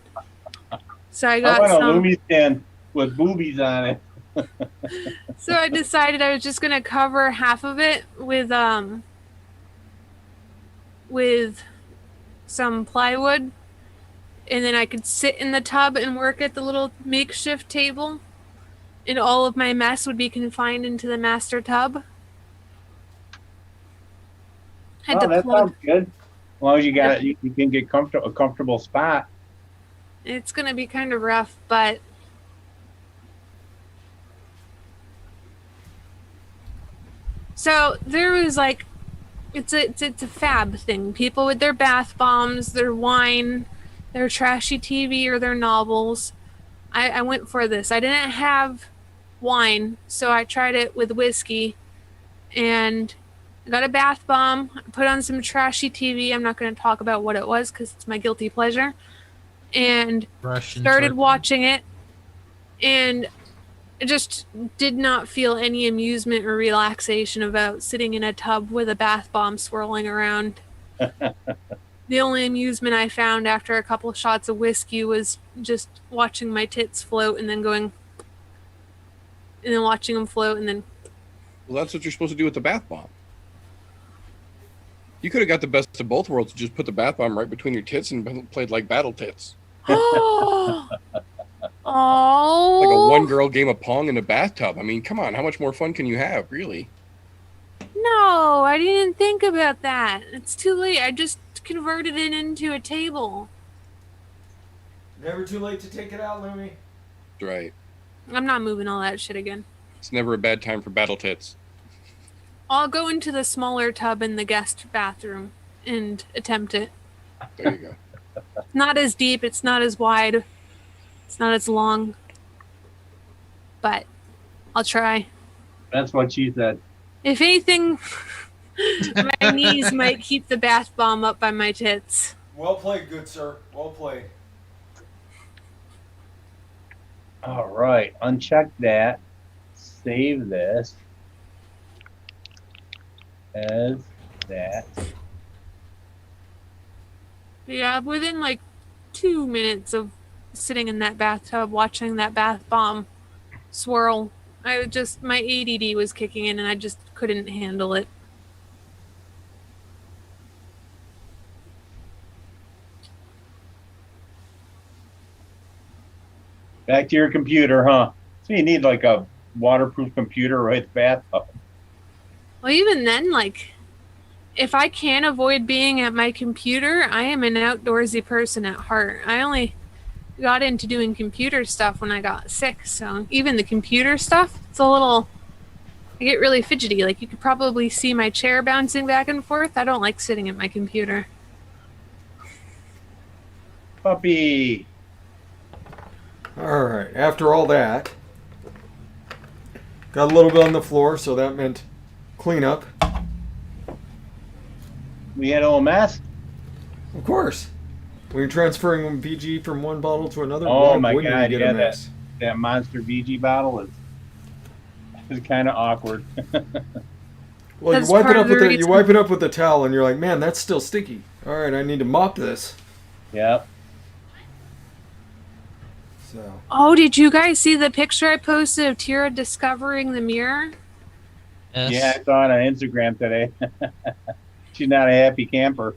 So I got
want a
some
Lumi stand with boobies on it.
So I decided I was just gonna cover half of it with some plywood, and then I could sit in the tub and work at the little makeshift table, and all of my mess would be confined into the master tub. Had to
That
plug.
sounds good. As long as you got you can get a comfortable spot.
It's gonna be kind of rough, but so there was like, it's a fab thing. People with their bath bombs, their wine, their trashy TV, or their novels. I went for this. I didn't have wine, so I tried it with whiskey, and I got a bath bomb. Put on some trashy TV. I'm not going to talk about what it was because it's my guilty pleasure. And started watching it, and I just did not feel any amusement or relaxation about sitting in a tub with a bath bomb swirling around. The only amusement I found after a couple shots of whiskey was just watching my tits float and then going, and then watching them float and then.
Well, that's what you're supposed to do with the bath bomb. You could have got the best of both worlds and just put the bath bomb right between your tits and played like battle tits.
Oh.
Like a one-girl game of Pong in the bathtub. I mean, come on, how much more fun can you have, really?
No, I didn't think about that. It's too late. I just converted it into a table.
Never too late to take it out, Lumi.
That's right.
I'm not moving all that shit again.
It's never a bad time for battle tits.
I'll go into the smaller tub in the guest bathroom and attempt it.
There you go.
Not as deep, it's not as wide, it's not as long, but I'll try.
That's what she said.
If anything, my knees might keep the bath bomb up by my tits.
Well played, good sir. Well played.
All right, uncheck that. Save this as that.
Yeah, within like 2 minutes of sitting in that bathtub watching that bath bomb swirl, my ADD was kicking in and I just couldn't handle it.
Back to your computer, huh? So you need like a waterproof computer right at the bathtub.
Well, even then, like, if I can't avoid being at my computer, I am an outdoorsy person at heart. I only got into doing computer stuff when I got sick, so even the computer stuff, it's a little, I get really fidgety. Like, you could probably see my chair bouncing back and forth. I don't like sitting at my computer.
Puppy.
All right. After all that, got a little bit on the floor, so that meant clean up.
We had OMS.
Of course. When you're transferring VG from one bottle to another,
Oh
why
my
wouldn't
God,
you get
yeah,
a mess?
That Monster VG bottle is kind of awkward.
Well,
That's part of the
you
reason.
wipe it up with a towel, and you're like, man, that's still sticky. All right, I need to mop this.
Yep.
So
Oh, did you guys see the picture I posted of Tira discovering the mirror?
Yes.
Yeah, I saw it on Instagram today. She's not a happy camper.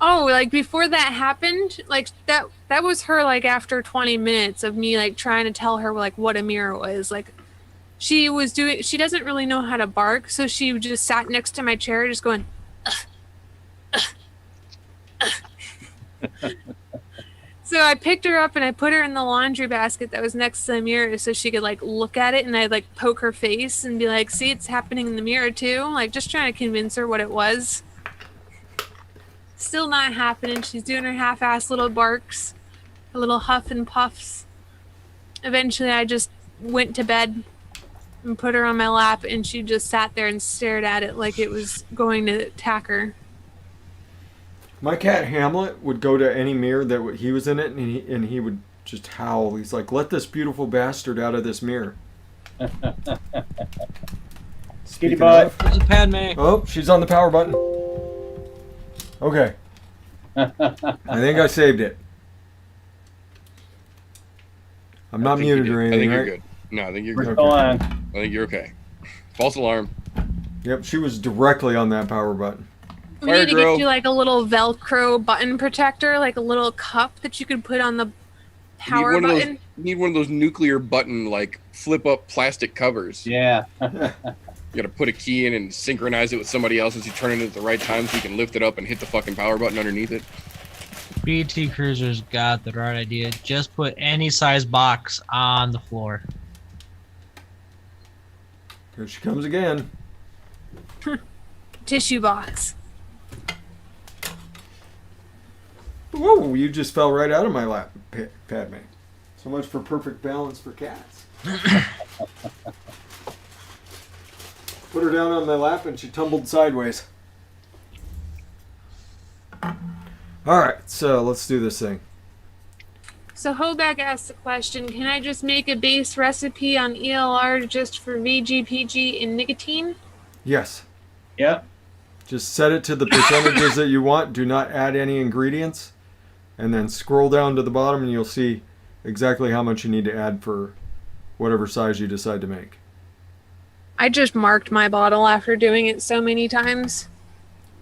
Oh, like before that happened, like that was her like after 20 minutes of me like trying to tell her like what a mirror was. Like she doesn't really know how to bark, so she just sat next to my chair just going So I picked her up and I put her in the laundry basket that was next to the mirror so she could like look at it, and I'd like poke her face and be like, see, it's happening in the mirror too. Like just trying to convince her what it was. Still not happening. She's doing her half-ass little barks, her little huff and puffs. Eventually I just went to bed and put her on my lap, and she just sat there and stared at it like it was going to attack her.
my cat Hamlet would go to any mirror that he was in it, and he would just howl. He's like, "Let this beautiful bastard out of this mirror." Speaking
butt.
of-
There's a Padme.
oh, she's on the power button. Okay, I think I saved it. I'm not
I think you
muted
did.
or
I
anything,
think you're
right?
good. No, I think you're
We're
good.
still on.
I think you're okay. False alarm.
Yep, she was directly on that power button.
We
Fire
need to
girl.
get you like a little Velcro button protector, like a little cup that you could put on the
You
power
need one of
button.
those. You need one of those nuclear button like flip up plastic covers.
Yeah.
You got to put a key in and synchronize it with somebody else as you turn it at the right time, so you can lift it up and hit the fucking power button underneath it.
BT Cruiser's got the right idea. Just put any size box on the floor.
Here she comes again.
Tissue box.
Whoa, you just fell right out of my lap, Padme. So much for perfect balance for cats. Put her down on my lap and she tumbled sideways. Alright, so let's do this thing.
So Hobak asked the question, can I just make a base recipe on ELR just for VG, PG, and nicotine?
Yes.
Yep.
Just set it to the percentages that you want. Do not add any ingredients. And then scroll down to the bottom and you'll see exactly how much you need to add for whatever size you decide to make.
I just marked my bottle after doing it so many times.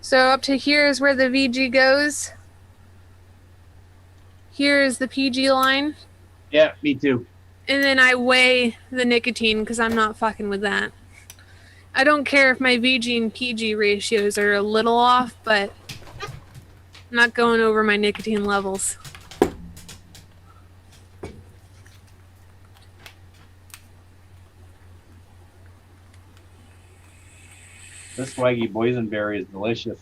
So up to here is where the VG goes. Here is the PG line.
Yeah, me too.
And then I weigh the nicotine because I'm not fucking with that. I don't care if my VG and PG ratios are a little off, but I'm not going over my nicotine levels.
This swaggy boysenberry is delicious.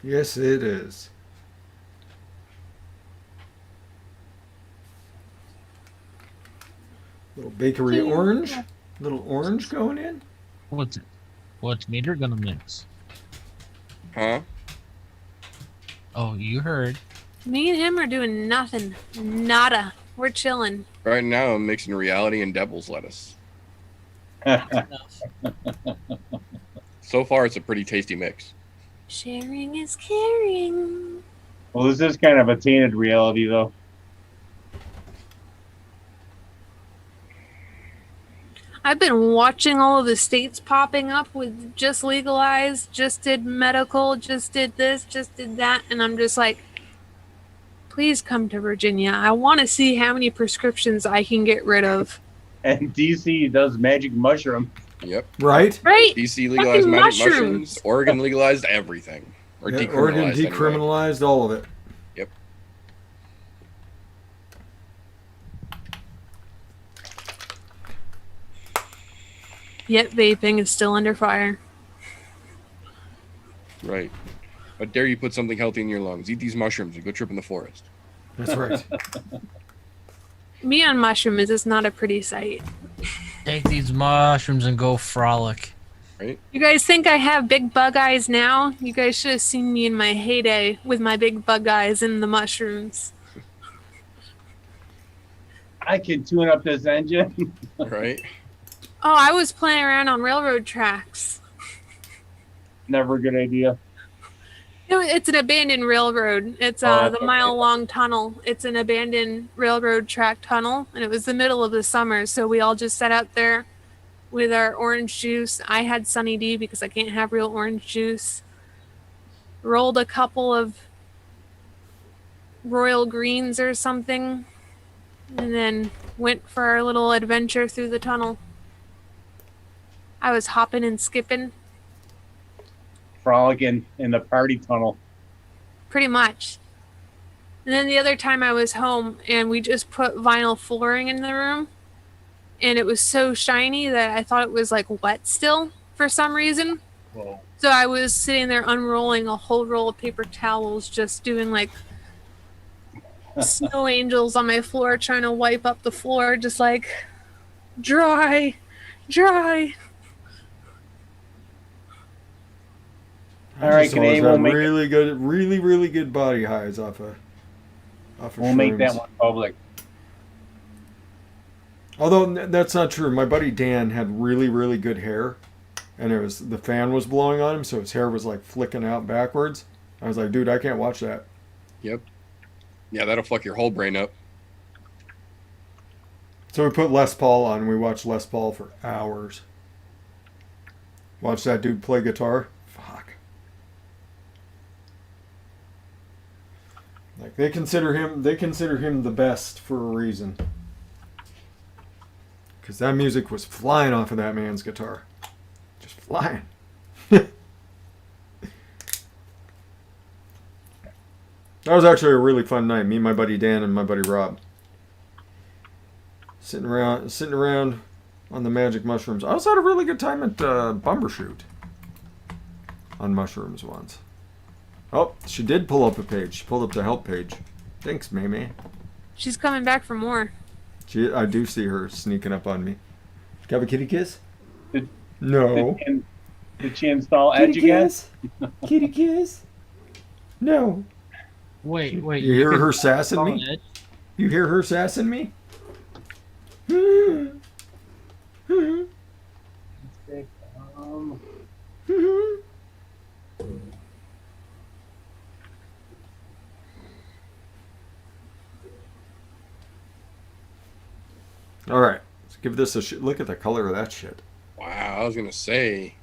Yes, it is. Little bakery orange. Little orange going in.
What's it? What's meter gonna mix?
Huh?
Oh, you heard.
Me and him are doing nothing. Nada. We're chilling.
Right now, I'm mixing reality and devil's lettuce.
Enough.
So far, it's a pretty tasty mix.
Sharing is caring.
Well, this is kind of a tainted reality, though.
I've been watching all of the states popping up with just legalized, just did medical, just did this, just did that, and I'm just like, please come to Virginia. I want to see how many prescriptions I can get rid of.
And DC does magic mushroom.
Yep.
Right?
Right?
DC legalized
Fucking
magic
mushrooms.
mushrooms. Oregon legalized everything. Or
Yeah,
decriminalized.
Oregon
anyway.
decriminalized all of it.
Yep.
Yet vaping is still under fire.
Right. How dare you put something healthy in your lungs? Eat these mushrooms and go trip in the forest.
That's right.
Me on mushroom is just not a pretty sight.
Take these mushrooms and go frolic.
Right?
You guys think I have big bug eyes now? You guys should have seen me in my heyday with my big bug eyes and the mushrooms.
I can tune up this engine.
Right?
Oh, I was playing around on railroad tracks.
Never a good idea.
It's an abandoned railroad. It's
Oh,
the
okay.
mile-long tunnel. It's an abandoned railroad track tunnel, and it was the middle of the summer, so we all just sat out there with our orange juice. I had Sunny D because I can't have real orange juice. Rolled a couple of Royal Greens or something, and then went for our little adventure through the tunnel. I was hopping and skipping,
Frolicking in the party tunnel.
pretty much. And then the other time I was home and we just put vinyl flooring in the room, and it was so shiny that I thought it was like wet still for some reason.
Whoa.
So I was sitting there unrolling a whole roll of paper towels, just doing like snow angels on my floor, trying to wipe up the floor, just like dry, dry.
All right,
Just always
Canadian, we'll
got
make
really good body highs off of
we'll make that
shrooms.
one public.
Although that's not true. My buddy Dan had really good hair, and the fan was blowing on him, so his hair was like flicking out backwards. I was like, dude, I can't watch that.
Yep. Yeah, that'll fuck your whole brain up.
So we put Les Paul on. And we watched Les Paul for hours. Watch that dude play guitar. Fuck. Like they consider him the best for a reason. Because that music was flying off of that man's guitar. Just flying. That was actually a really fun night. Me, my buddy Dan, and my buddy Rob. Sitting around on the magic mushrooms. I also had a really good time at Bumbershoot on mushrooms once. Oh, she did pull up a page. She pulled up the help page. Thanks, Mamie.
She's coming back for more.
I do see her sneaking up on me. Can I have a kitty kiss?
Did-
No.
Did she install
Kitty
Edge again?
kiss? Kitty kiss? No.
Wait.
You hear
can
her sassing
call
me?
it.
You hear her sassing me? All right, let's give this a look at the color of that shit.
Wow, I was gonna say,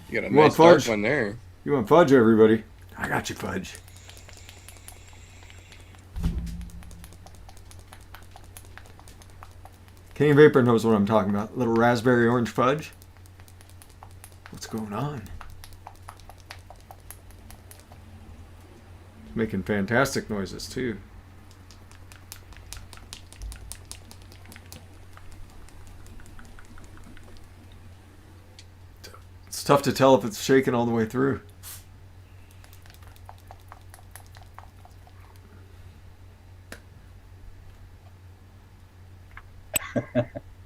you got a
You want
nice dark
fudge?
one there.
You want fudge, everybody? I got you, fudge. Canadian Vapor knows what I'm talking about. Little raspberry orange fudge. What's going on? It's making fantastic noises too. It's tough to tell if it's shaking all the way through.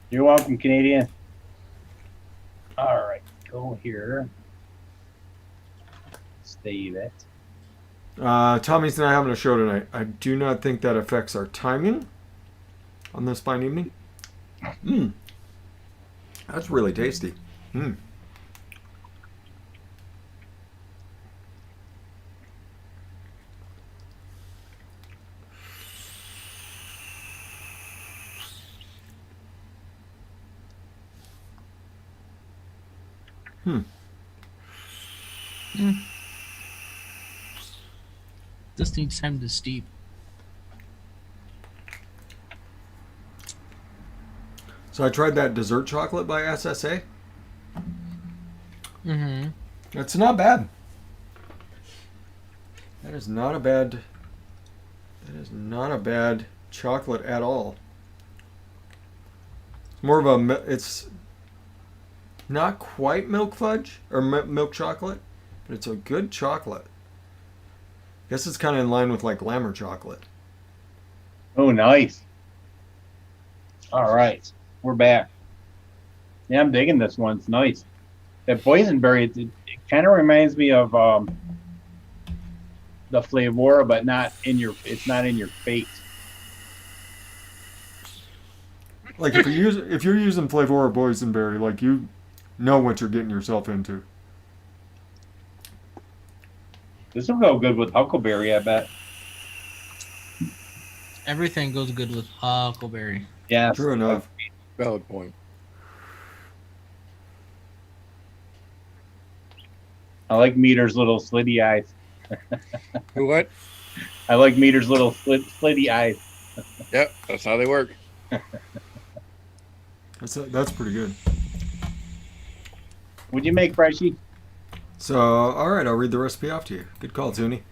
You're welcome, Canadian. All right, go here. Save it.
Tommy's not having a show tonight. I do not think that affects our timing on this fine evening. That's really tasty.
This needs time to steep.
So I tried that dessert chocolate by SSA.
Mm-hmm.
It's not bad. That is not a bad chocolate at all. It's more of it's not quite milk fudge or milk chocolate, but it's a good chocolate. I guess it's kind of in line with like glamour chocolate.
Oh, nice. All right, we're back. Yeah, I'm digging this one. It's nice. That boysenberry, it kind of reminds me of the flavor, but it's not in your face.
Like if you're using Flavor boysenberry, like you know what you're getting yourself into.
This will go good with huckleberry, I bet.
Everything goes good with huckleberry.
Yeah,
True enough.
Valid point.
I like Meter's little slitty eyes.
What?
I like Meter's little slitty eyes.
Yep, that's how they work.
That's pretty good.
Would you make Freshie?
So, all right, I'll read the recipe off to you. Good call, Toonie.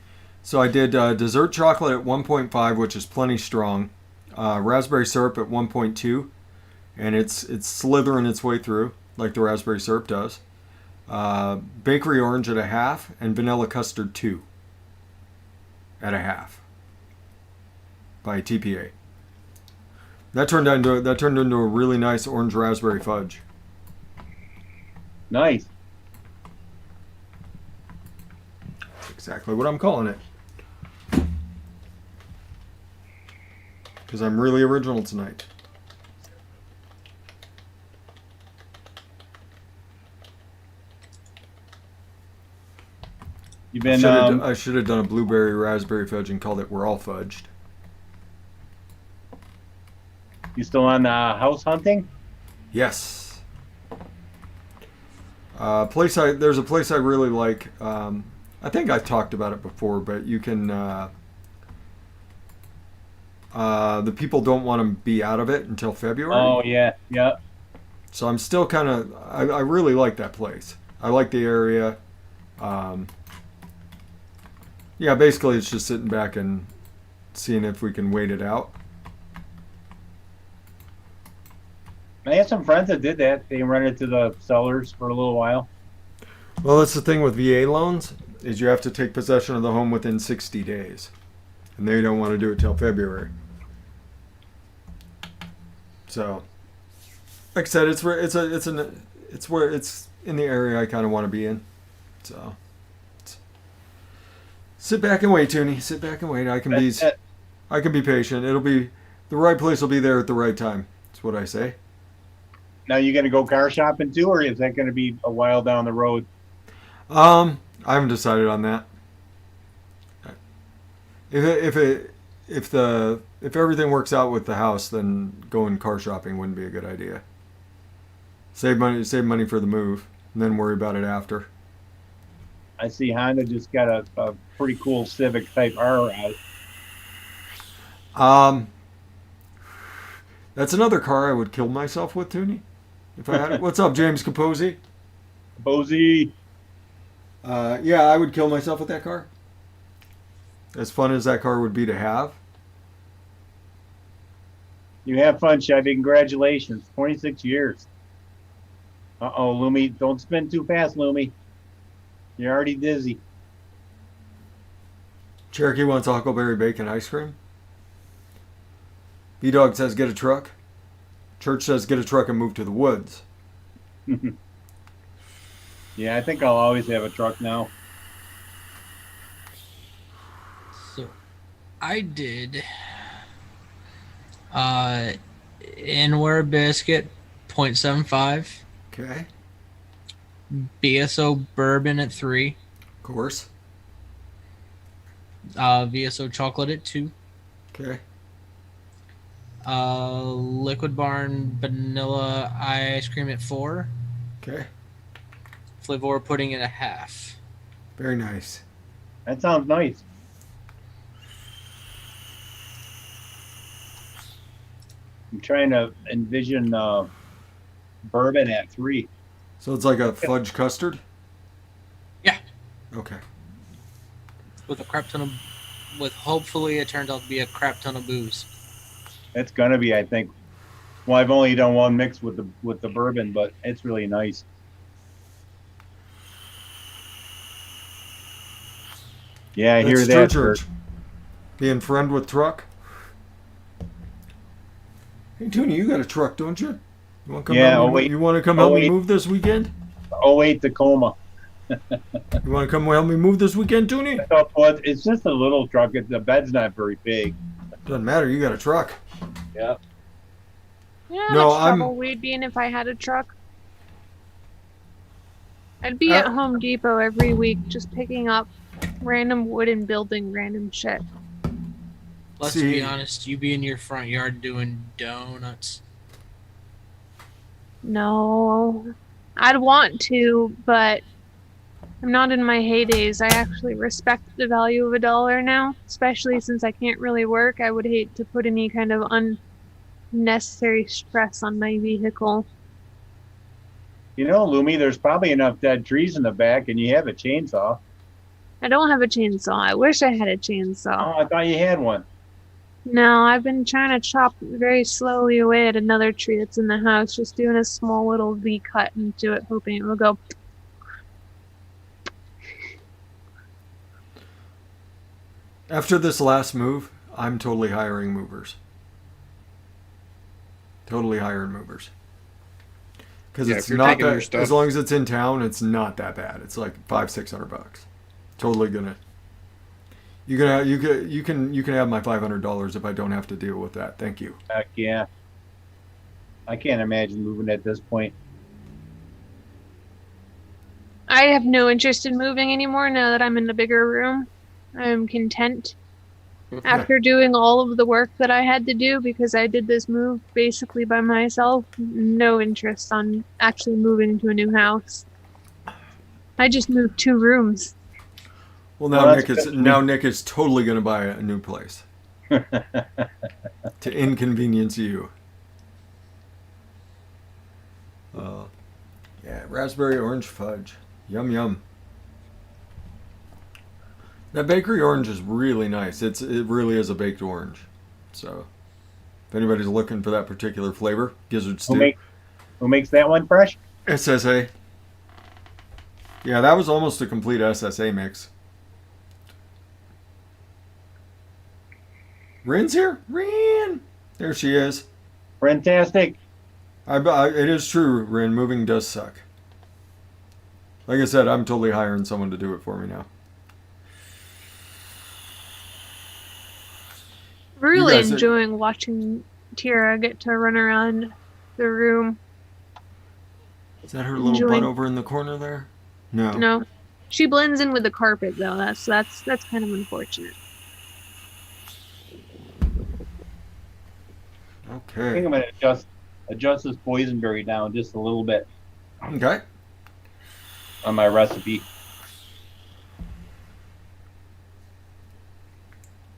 So I did dessert chocolate at 1.5, which is plenty strong. Raspberry syrup at 1.2, and it's slithering its way through like the raspberry syrup does. Bakery orange at a half, and vanilla custard 2 at a half by TPA. That turned into a really nice orange raspberry fudge.
Nice.
Exactly what I'm calling it. Because I'm really original tonight.
You've been.
I should have done a blueberry raspberry fudge and called it "We're All Fudged."
You still on house hunting?
Yes. There's a place I really like. I think I've talked about it before, but you can. The people don't want to be out of it until February.
Oh yeah, yeah.
So I'm still kind of. I really like that place. I like the area. Yeah, basically it's just sitting back and seeing if we can wait it out.
I have some friends that did that. They rented to the sellers for a little while.
Well, that's the thing with VA loans is you have to take possession of the home within 60 days, and they don't want to do it till February. So, like I said, it's where it's in the area I kind of want to be in. So, sit back and wait, Toonie. Sit back and wait. I can be patient. The right place will be there at the right time. That's what I say.
Now you going to go car shopping too, or is that going to be a while down the road?
I haven't decided on that. If everything works out with the house, then going car shopping wouldn't be a good idea. Save money for the move, and then worry about it after.
I see Honda just got a pretty cool Civic Type R out.
That's another car I would kill myself with, Toonie. If I had it. What's up, James Capozzi?
Bozy.
Yeah, I would kill myself with that car. As fun as that car would be to have.
You have fun, Chevy. Congratulations. 26 years. Uh-oh, Lumi. Don't spin too fast, Lumi. You're already dizzy.
Cherokee wants a huckleberry bacon ice cream. B-Dog says get a truck. Church says get a truck and move to the woods.
Yeah, I think I'll always have a truck now.
So, I did Inware biscuit 0.75,
Okay.
BSO bourbon at 3,
Of course.
VSO chocolate at 2,
Okay.
Liquid Barn vanilla ice cream at 4,
Okay.
Flavor pudding at a half.
Very nice.
That sounds nice. I'm trying to envision bourbon at 3.
So it's like a fudge custard?
Yeah.
Okay.
With hopefully it turns out to be a crap ton of booze.
It's gonna be, I think. Well, I've only done one mix with the bourbon, but it's really nice. Yeah, I hear that.
Church. Being friend with truck. Hey, Toonie, you got a truck, don't you? You want to come?
Yeah,
You want to come help me move this weekend?
08 Tacoma.
You want to come help me move this weekend, Toonie?
So, well, it's just a little truck. The bed's not very big.
Doesn't matter. You got a truck.
Yeah.
You know how
No,
much trouble we'd be in if I had a truck? I'd be at Home Depot every week just picking up random wood and building random shit.
Let's
See-
be honest, you be in your front yard doing donuts.
No. I'd want to, but I'm not in my heydays. I actually respect the value of $1 now, especially since I can't really work. I would hate to put any kind of unnecessary stress on my vehicle.
You know, Lumi, there's probably enough dead trees in the back, and you have a chainsaw.
I don't have a chainsaw. I wish I had a chainsaw.
Oh, I thought you had one.
No, I've been trying to chop very slowly away at another tree that's in the house, just doing a small little V cut into it, hoping it will go.
After this last move, I'm totally hiring movers. Totally hiring movers. Because
Yeah, if
it's
you're
not
taking your
that,
stuff-
as long as it's in town, it's not that bad. It's like $500-600. Totally gonna. You can have my $500 if I don't have to deal with that. Thank you.
Heck yeah. I can't imagine moving at this point.
I have no interest in moving anymore now that I'm in a bigger room. I'm content. After doing all of the work that I had to do because I did this move basically by myself, no interest on actually moving to a new house. I just moved 2 rooms.
Well, now
Well,
Nick
that's
is
good.
Nick is totally gonna buy a new place to inconvenience you. Yeah, raspberry orange fudge. Yum yum. That bakery orange is really nice. It really is a baked orange. So, if anybody's looking for that particular flavor, gizzard stew.
Who makes that one fresh?
SSA. Yeah, that was almost a complete SSA mix. Rin's here? Rin! There she is.
Fantastic.
It is true, Rin. Moving does suck. Like I said, I'm totally hiring someone to do it for me now.
Really
guys are-
enjoying watching Tira get to run around the room.
Is that her little butt
Enjoying-
over in the corner there? No.
No. She blends in with the carpet though. That's kind of unfortunate.
I
Okay.
think I'm gonna adjust this boysenberry down just a little bit
Okay.
on my recipe.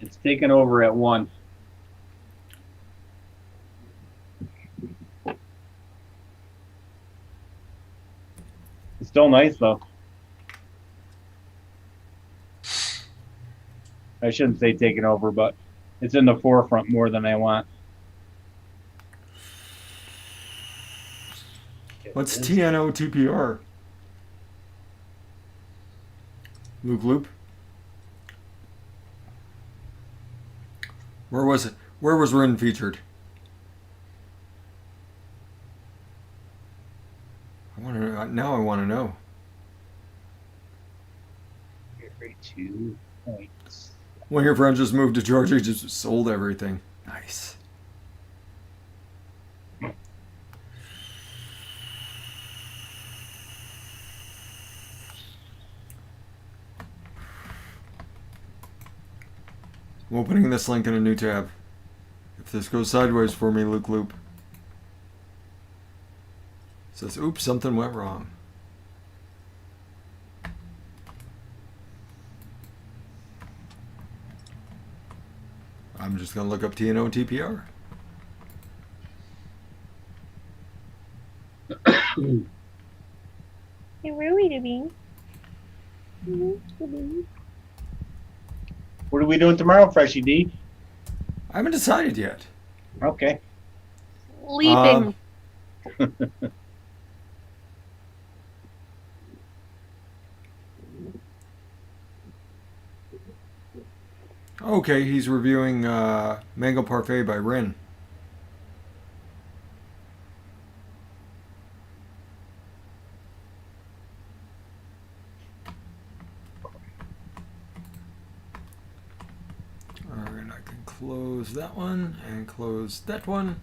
It's taken over at 1. It's still nice though. I shouldn't say taken over, but it's in the forefront more than I want.
What's TNO TPR? Loop loop. Where was it? Where was Rin featured? Now I want to know.
2 points.
One of your friends just moved to Georgia, just sold everything. Nice. I'm opening this link in a new tab. If this goes sideways for me, Luke Loop. It says, oops, something went wrong. I'm just going to look up TNO TPR.
Hey, where are we doing?
What are we doing tomorrow, Freshy D?
I haven't decided yet.
Okay.
Leaping.
Okay, he's reviewing Mango Parfait by Rin. close that one and close that one.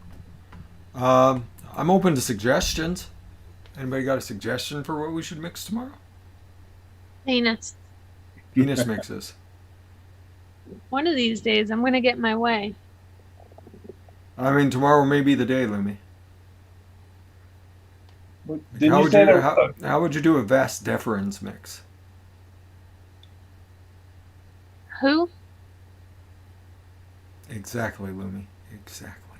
I'm open to suggestions. Anybody got a suggestion for what we should mix tomorrow?
Penis.
Penis mixes.
One of these days, I'm gonna get my way.
I mean, tomorrow may be the day, Lumi.
Didn't you say that?
How would you do a vast deferens mix?
Who?
Exactly, Lumi. Exactly.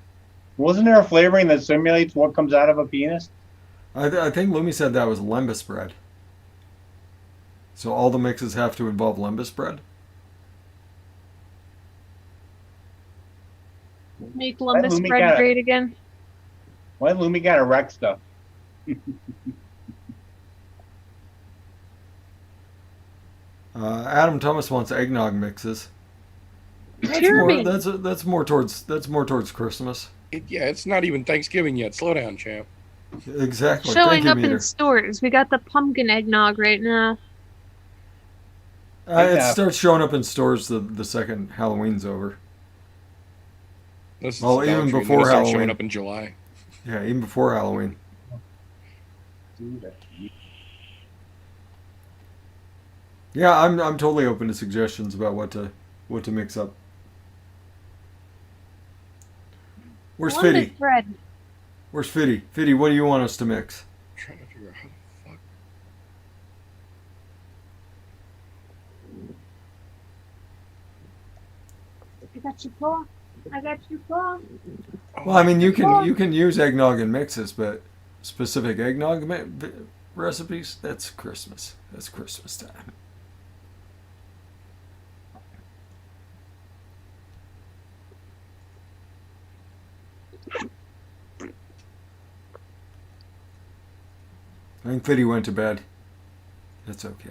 Wasn't there a flavoring that simulates what comes out of a penis?
I think Lumi said that was lembas bread. So all the mixes have to involve lembas bread?
Make Lumbus bread great again.
Why Lumi got to wreck stuff?
Adam Thomas wants eggnog mixes. That's more towards Christmas.
It's not even Thanksgiving yet. Slow down, champ.
Exactly.
Showing up in stores. We got the pumpkin eggnog right now.
It starts showing up in stores the second Halloween's over. Even before Halloween.
Showing up in July.
Yeah, even before Halloween. Yeah, I'm totally open to suggestions about what to mix up. Where's Fiddy?
Bread.
Where's Fiddy? Fiddy, what do you want us to mix?
I'm trying to figure out how the fuck.
I got your paw. I got your paw.
Well, I mean, you can use eggnog in mixes, but specific eggnog recipes, that's Christmas. That's Christmas time. I think Fiddy went to bed. That's okay.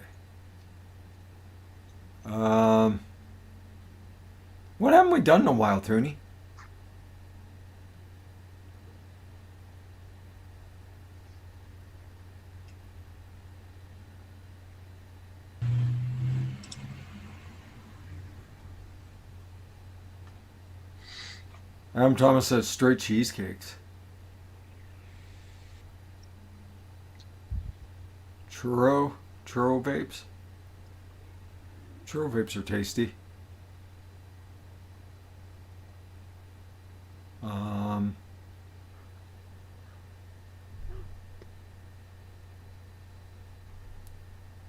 What haven't we done in a while, Toonie? Adam Thomas says straight cheesecakes. Churro vapes. Churro vapes are tasty.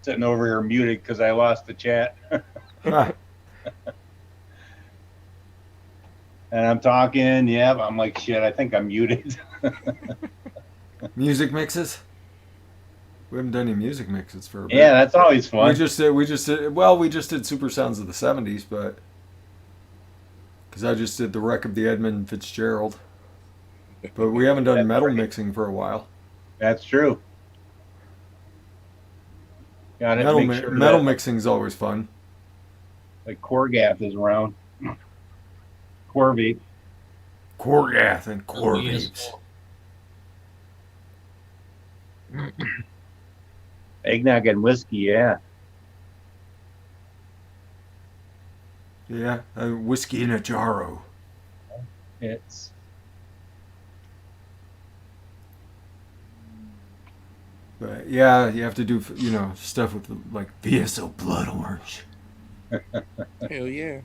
Sitting over here muted because I lost the chat. And I'm talking, yeah, I'm like, shit, I think I'm muted.
Music mixes? We haven't done any music mixes for a bit.
Yeah, that's always fun.
We just did Super Sounds of the 70s, but because I just did the wreck of the Edmund Fitzgerald. But we haven't done metal mixing for a while.
That's true.
Metal mixing is always fun.
Like Corgath is around. Corvape.
Corgath and Corvapes.
Eggnog and whiskey, yeah.
Yeah, whiskey in a jarro.
It's
But yeah, you have to do stuff with like VSO blood orange.
Hell yeah.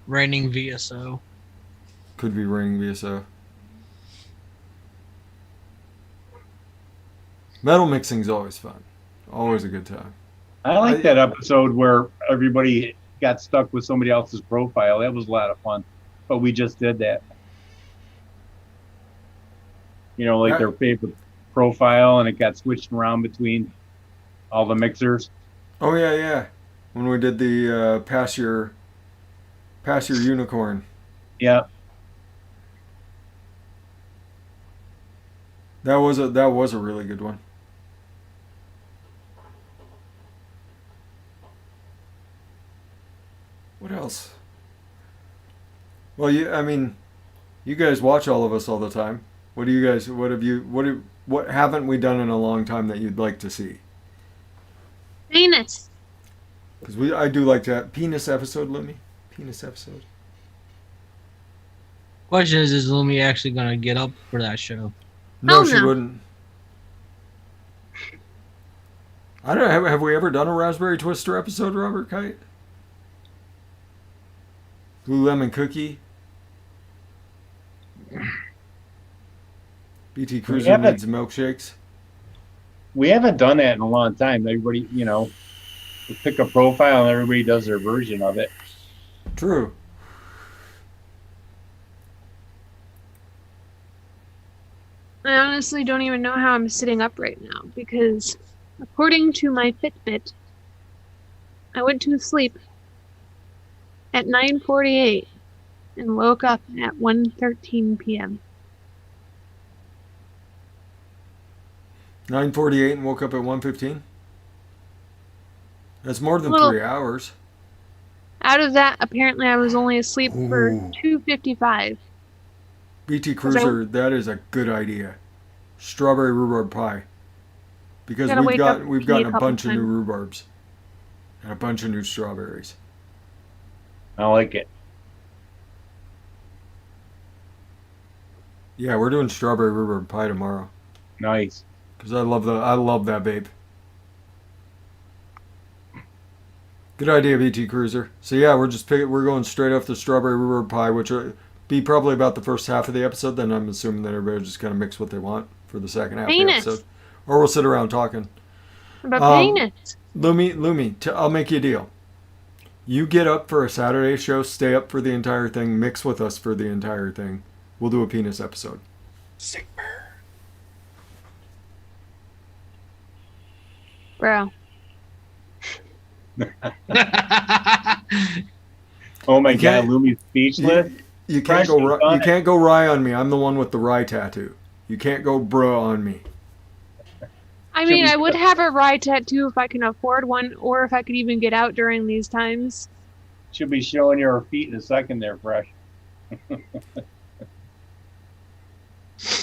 Raining VSO.
Could be raining VSO. Metal mixing is always fun. Always a good time.
I like that episode where everybody got stuck with somebody else's profile. That was a lot of fun. But we just did that. Their favorite profile, and it got switched around between all the mixers.
Oh yeah. When we did the pass your unicorn.
Yeah.
That was a really good one. What else? Well, you guys watch all of us all the time. What haven't we done in a long time that you'd like to see?
Penis.
Because I do like that penis episode, Lumi. Penis episode.
Question is Lumi actually gonna get up for that show?
No,
Oh,
she
no.
wouldn't. I don't know. Have we ever done a Raspberry Twister episode, Robert Kite? Blue Lemon Cookie? BT Cruiser
haven't-
needs milkshakes.
We haven't done that in a long time. Everybody, you know, we pick a profile and everybody does their version of it.
True.
I honestly don't even know how I'm sitting up right now because, according to my Fitbit, I went to sleep at 9:48 and woke up at 1:13 p.m.
9:48 and woke up at 1:15. That's more than
Well-
3 hours.
Out of that, apparently I was only asleep for
Ooh.
2:55.
BT Cruiser, that is a good idea. Strawberry rhubarb pie. Because
Gotta wake up
we've
and
gotten
pee a
a
couple
bunch of new
times.
rhubarbs. And a bunch of new strawberries.
I like it.
Yeah, we're doing strawberry rhubarb pie tomorrow.
Nice.
Because I love that babe. Good idea, BT Cruiser. So yeah, we're going straight off the strawberry rhubarb pie, which will be probably about the first half of the episode. Then I'm assuming that everybody just kind of mix what they want for the second half of the
Penis.
episode. Or we'll sit around talking.
What about penis?
Lumi, I'll make you a deal. You get up for a Saturday show, stay up for the entire thing, mix with us for the entire thing. We'll do a penis episode.
Sick burn.
Bro.
Oh my
You
God,
can't-
Lumi's speechless.
You can't
Fresh
go.
is on
You
it.
can't go Rye on me. I'm the one with the Rye tattoo. You can't go bruh on me.
I
Should
mean,
we-
I would have a Rye tattoo if I can afford one, or if I could even get out during these times.
She'll be showing you her feet in a second there, Fresh.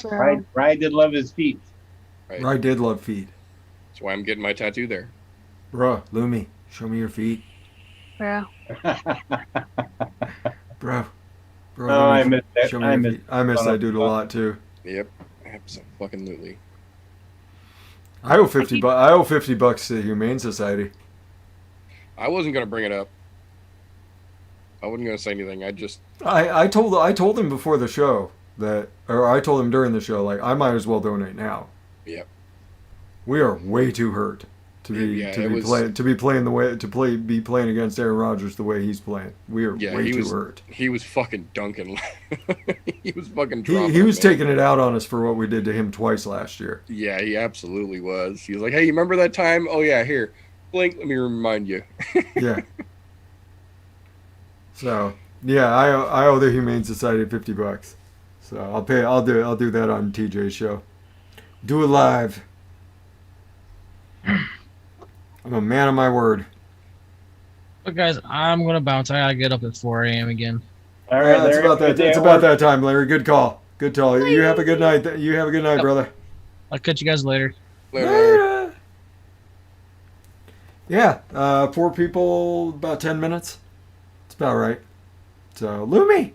Bro.
Rye did love his feet.
Right.
Rye did love feet.
That's why I'm getting my tattoo there.
Bruh, Lumi, show me your feet,
Bro.
bro. Bro,
Oh, I
Lumi,
miss that.
show me
I
your
miss
feet. I miss
son
that
of
dude a
a-
lot too.
Yep. Absolutely.
I owe $50 to the Humane Society.
I wasn't gonna bring it up. I wasn't gonna say anything.
I told him before the show I told him during the show, like, I might as well donate now.
Yep.
We are way too hurt to be
Yeah,
to
it
be
was-
playing to be playing the way to play be playing against Aaron Rodgers the way he's playing. We are
Yeah,
way
he
too
was-
hurt.
He was fucking dunking. He was fucking
He
dropping.
he was
it, man.
taking it out on us for what we did to him twice last year.
Yeah, he absolutely was. He was like, "Hey, you remember that time? Oh yeah, here, blink. Let me remind you."
Yeah. So yeah, I owe the Humane Society $50. So I'll pay. I'll do that on TJ's show. Do it live. I'm a man of my word.
But guys, I'm gonna bounce. I gotta get up at 4 a.m. again.
All
Yeah,
right,
it's
Larry,
about that.
good day
It's
at
about
work.
that time, Larry. Good call. Good call. You have a good night. You have a good night,
Yep.
brother.
I'll catch you guys later.
Later.
Yeah, 4 people, about 10 minutes. It's about right. So, Lumi,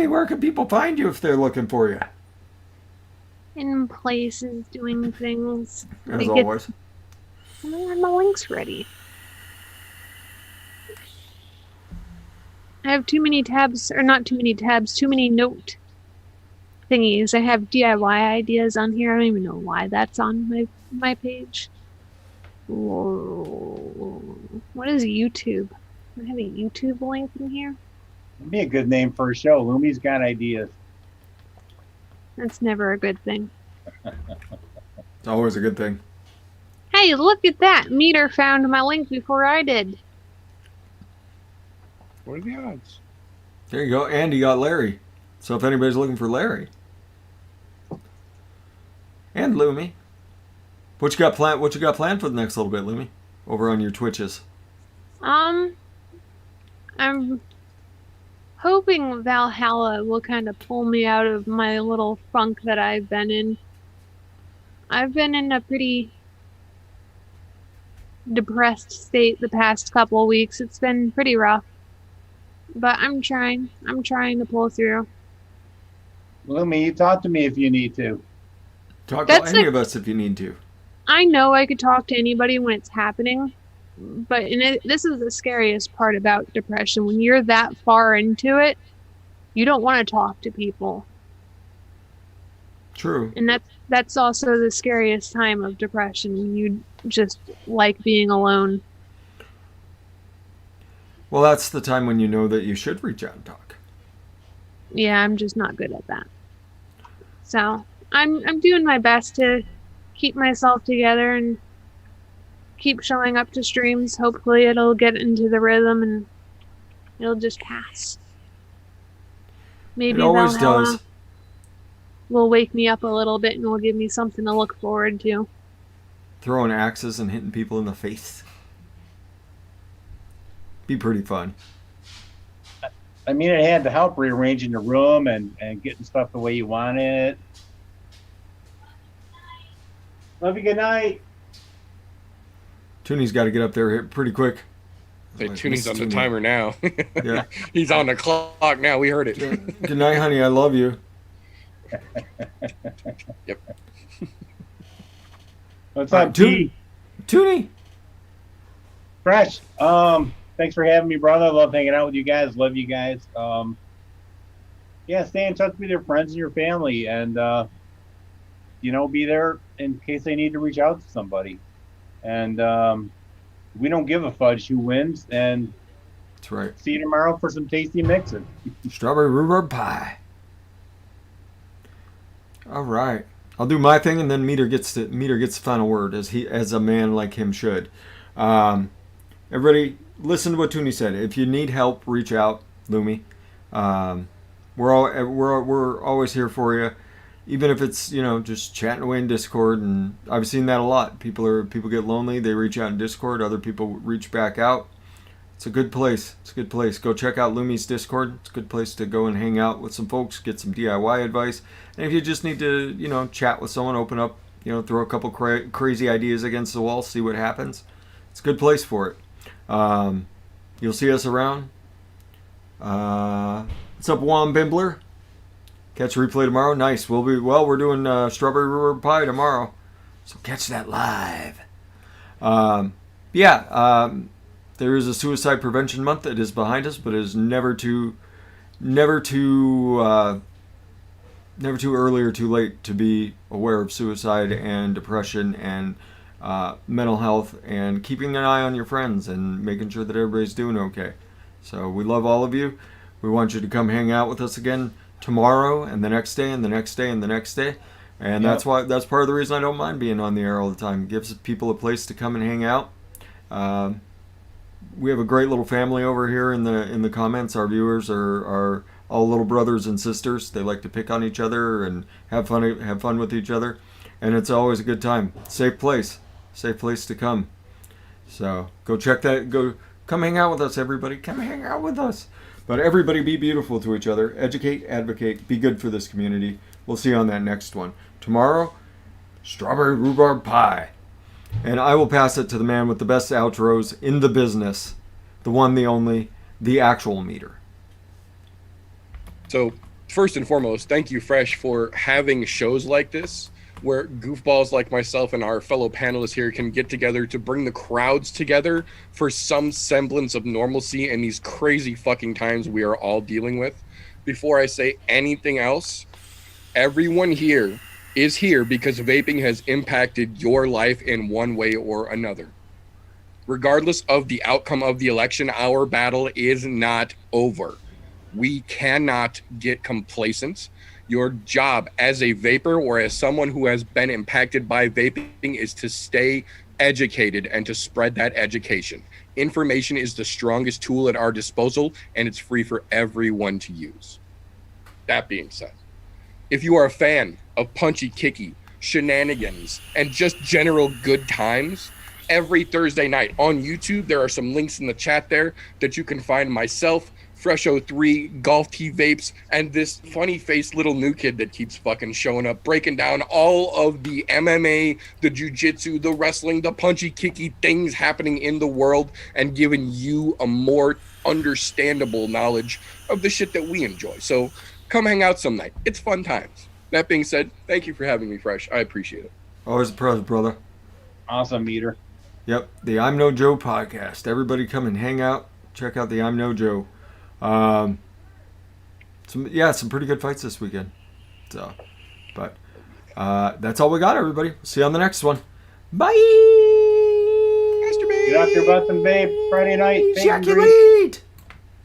where can people find you if they're looking for you?
In places, doing things.
As
They get-
always.
I don't have my links ready. I have too many tabs, or not too many tabs, too many note thingies. I have DIY ideas on here. I don't even know why that's on my page. Whoa. What is YouTube? Do I have a YouTube link in here?
That'd be a good name for a show. Lumi's got ideas.
That's never a good thing.
It's always a good thing.
Hey, look at that! Meter found my link before I did.
What are the odds?
There you go. And you got Larry. So if anybody's looking for Larry. And Lumi. What you got planned for the next little bit, Lumi? Over on your Twitches.
I'm hoping Valhalla will kind of pull me out of my little funk that I've been in. I've been in a pretty depressed state the past couple of weeks. It's been pretty rough. But I'm trying. I'm trying to pull through.
Lumi, you talk to me if you need to.
Talk to
That's
any
like,
of us if you need to.
I know I could talk to anybody when it's happening, but this is the scariest part about depression. When you're that far into it, you don't want to talk to people.
True.
And that's also the scariest time of depression. You just like being alone.
Well, that's the time when you know that you should reach out and talk.
Yeah, I'm just not good at that. So I'm doing my best to keep myself together and keep showing up to streams. Hopefully it'll get into the rhythm and it'll just pass. Maybe
It always does.
will wake me up a little bit and will give me something to look forward to.
Throwing axes and hitting people in the face. Be pretty fun.
I mean, it had to help rearranging the room and getting stuff the way you want it. Love you. Good night.
Toonie's got to get up there pretty quick.
Say,
Like,
Tooney's
Mrs.
on the
Tooney.
timer now.
Yeah.
He's on the clock now. We heard it.
Good night, honey. I love you.
Yep.
What's up,
Toonie?
T?
Toonie.
Fresh. Thanks for having me, brother. I love hanging out with you guys. Love you guys. Yeah, stay in touch with your friends and your family, and be there in case they need to reach out to somebody. And we don't give a fudge who wins. And
That's right.
see you tomorrow for some tasty mixes.
Strawberry rhubarb pie. All right. I'll do my thing, and then Meter gets the final word, as a man like him should. Everybody, listen to what Toonie said. If you need help, reach out, Lumi. We're always here for you, even if it's just chatting away in Discord. And I've seen that a lot. People get lonely, they reach out in Discord. Other people reach back out. It's a good place. Go check out Lumi's Discord. It's a good place to go and hang out with some folks, get some DIY advice. And if you just need to, chat with someone, open up, throw a couple crazy ideas against the wall, see what happens. It's a good place for it. You'll see us around. What's up, Juan Bimbler? Catch a replay tomorrow. Nice. We're doing strawberry rhubarb pie tomorrow, so catch that live. There is a suicide prevention month that is behind us, but it is never too early or too late to be aware of suicide and depression and mental health, and keeping an eye on your friends and making sure that everybody's doing okay. So we love all of you. We want you to come hang out with us again tomorrow and the next day and the next day and the next day. And that's part of the reason I don't mind being on the air all the time. It gives people a place to come and hang out. We have a great little family over here in the comments. Our viewers are all little brothers and sisters. They like to pick on each other and have fun with each other, and it's always a good time. Safe place to come. So go check that. Come hang out with us, everybody. Come hang out with us. But everybody, be beautiful to each other. Educate, advocate, be good for this community. We'll see you on that next one tomorrow. Strawberry rhubarb pie. And I will pass it to the man with the best outros in the business, the one, the only, the actual Meter.
So, first and foremost, thank you, fResh, for having shows like this where goofballs like myself and our fellow panelists here can get together to bring the crowds together for some semblance of normalcy in these crazy fucking times we are all dealing with. Before I say anything else, everyone here is here because vaping has impacted your life in one way or another. Regardless of the outcome of the election, our battle is not over. We cannot get complacent. Your job as a vapor or as someone who has been impacted by vaping is to stay educated and to spread that education. Information is the strongest tool at our disposal, and it's free for everyone to use. That being said, if you are a fan of punchy kicky, shenanigans, and just general good times, every Thursday night on YouTube, there are some links in the chat there that you can find myself, Fresh03, Golf T Vapes, and this funny-faced little new kid that keeps fucking showing up, breaking down all of the MMA, the jiu-jitsu, the wrestling, the punchy kicky things happening in the world, and giving you a more understandable knowledge of the shit that we enjoy. So come hang out some night. It's fun times. That being said, thank you for having me, Fresh. I appreciate it.
Always a pleasure, brother.
Awesome, Meter.
Yep, the I'm No Joe podcast. Everybody come and hang out. Check out the I'm No Joe. Some pretty good fights this weekend. So, but that's all we got, everybody. See you on the next one. Bye.
Get out your butts and vape Friday night.
Ejaculate.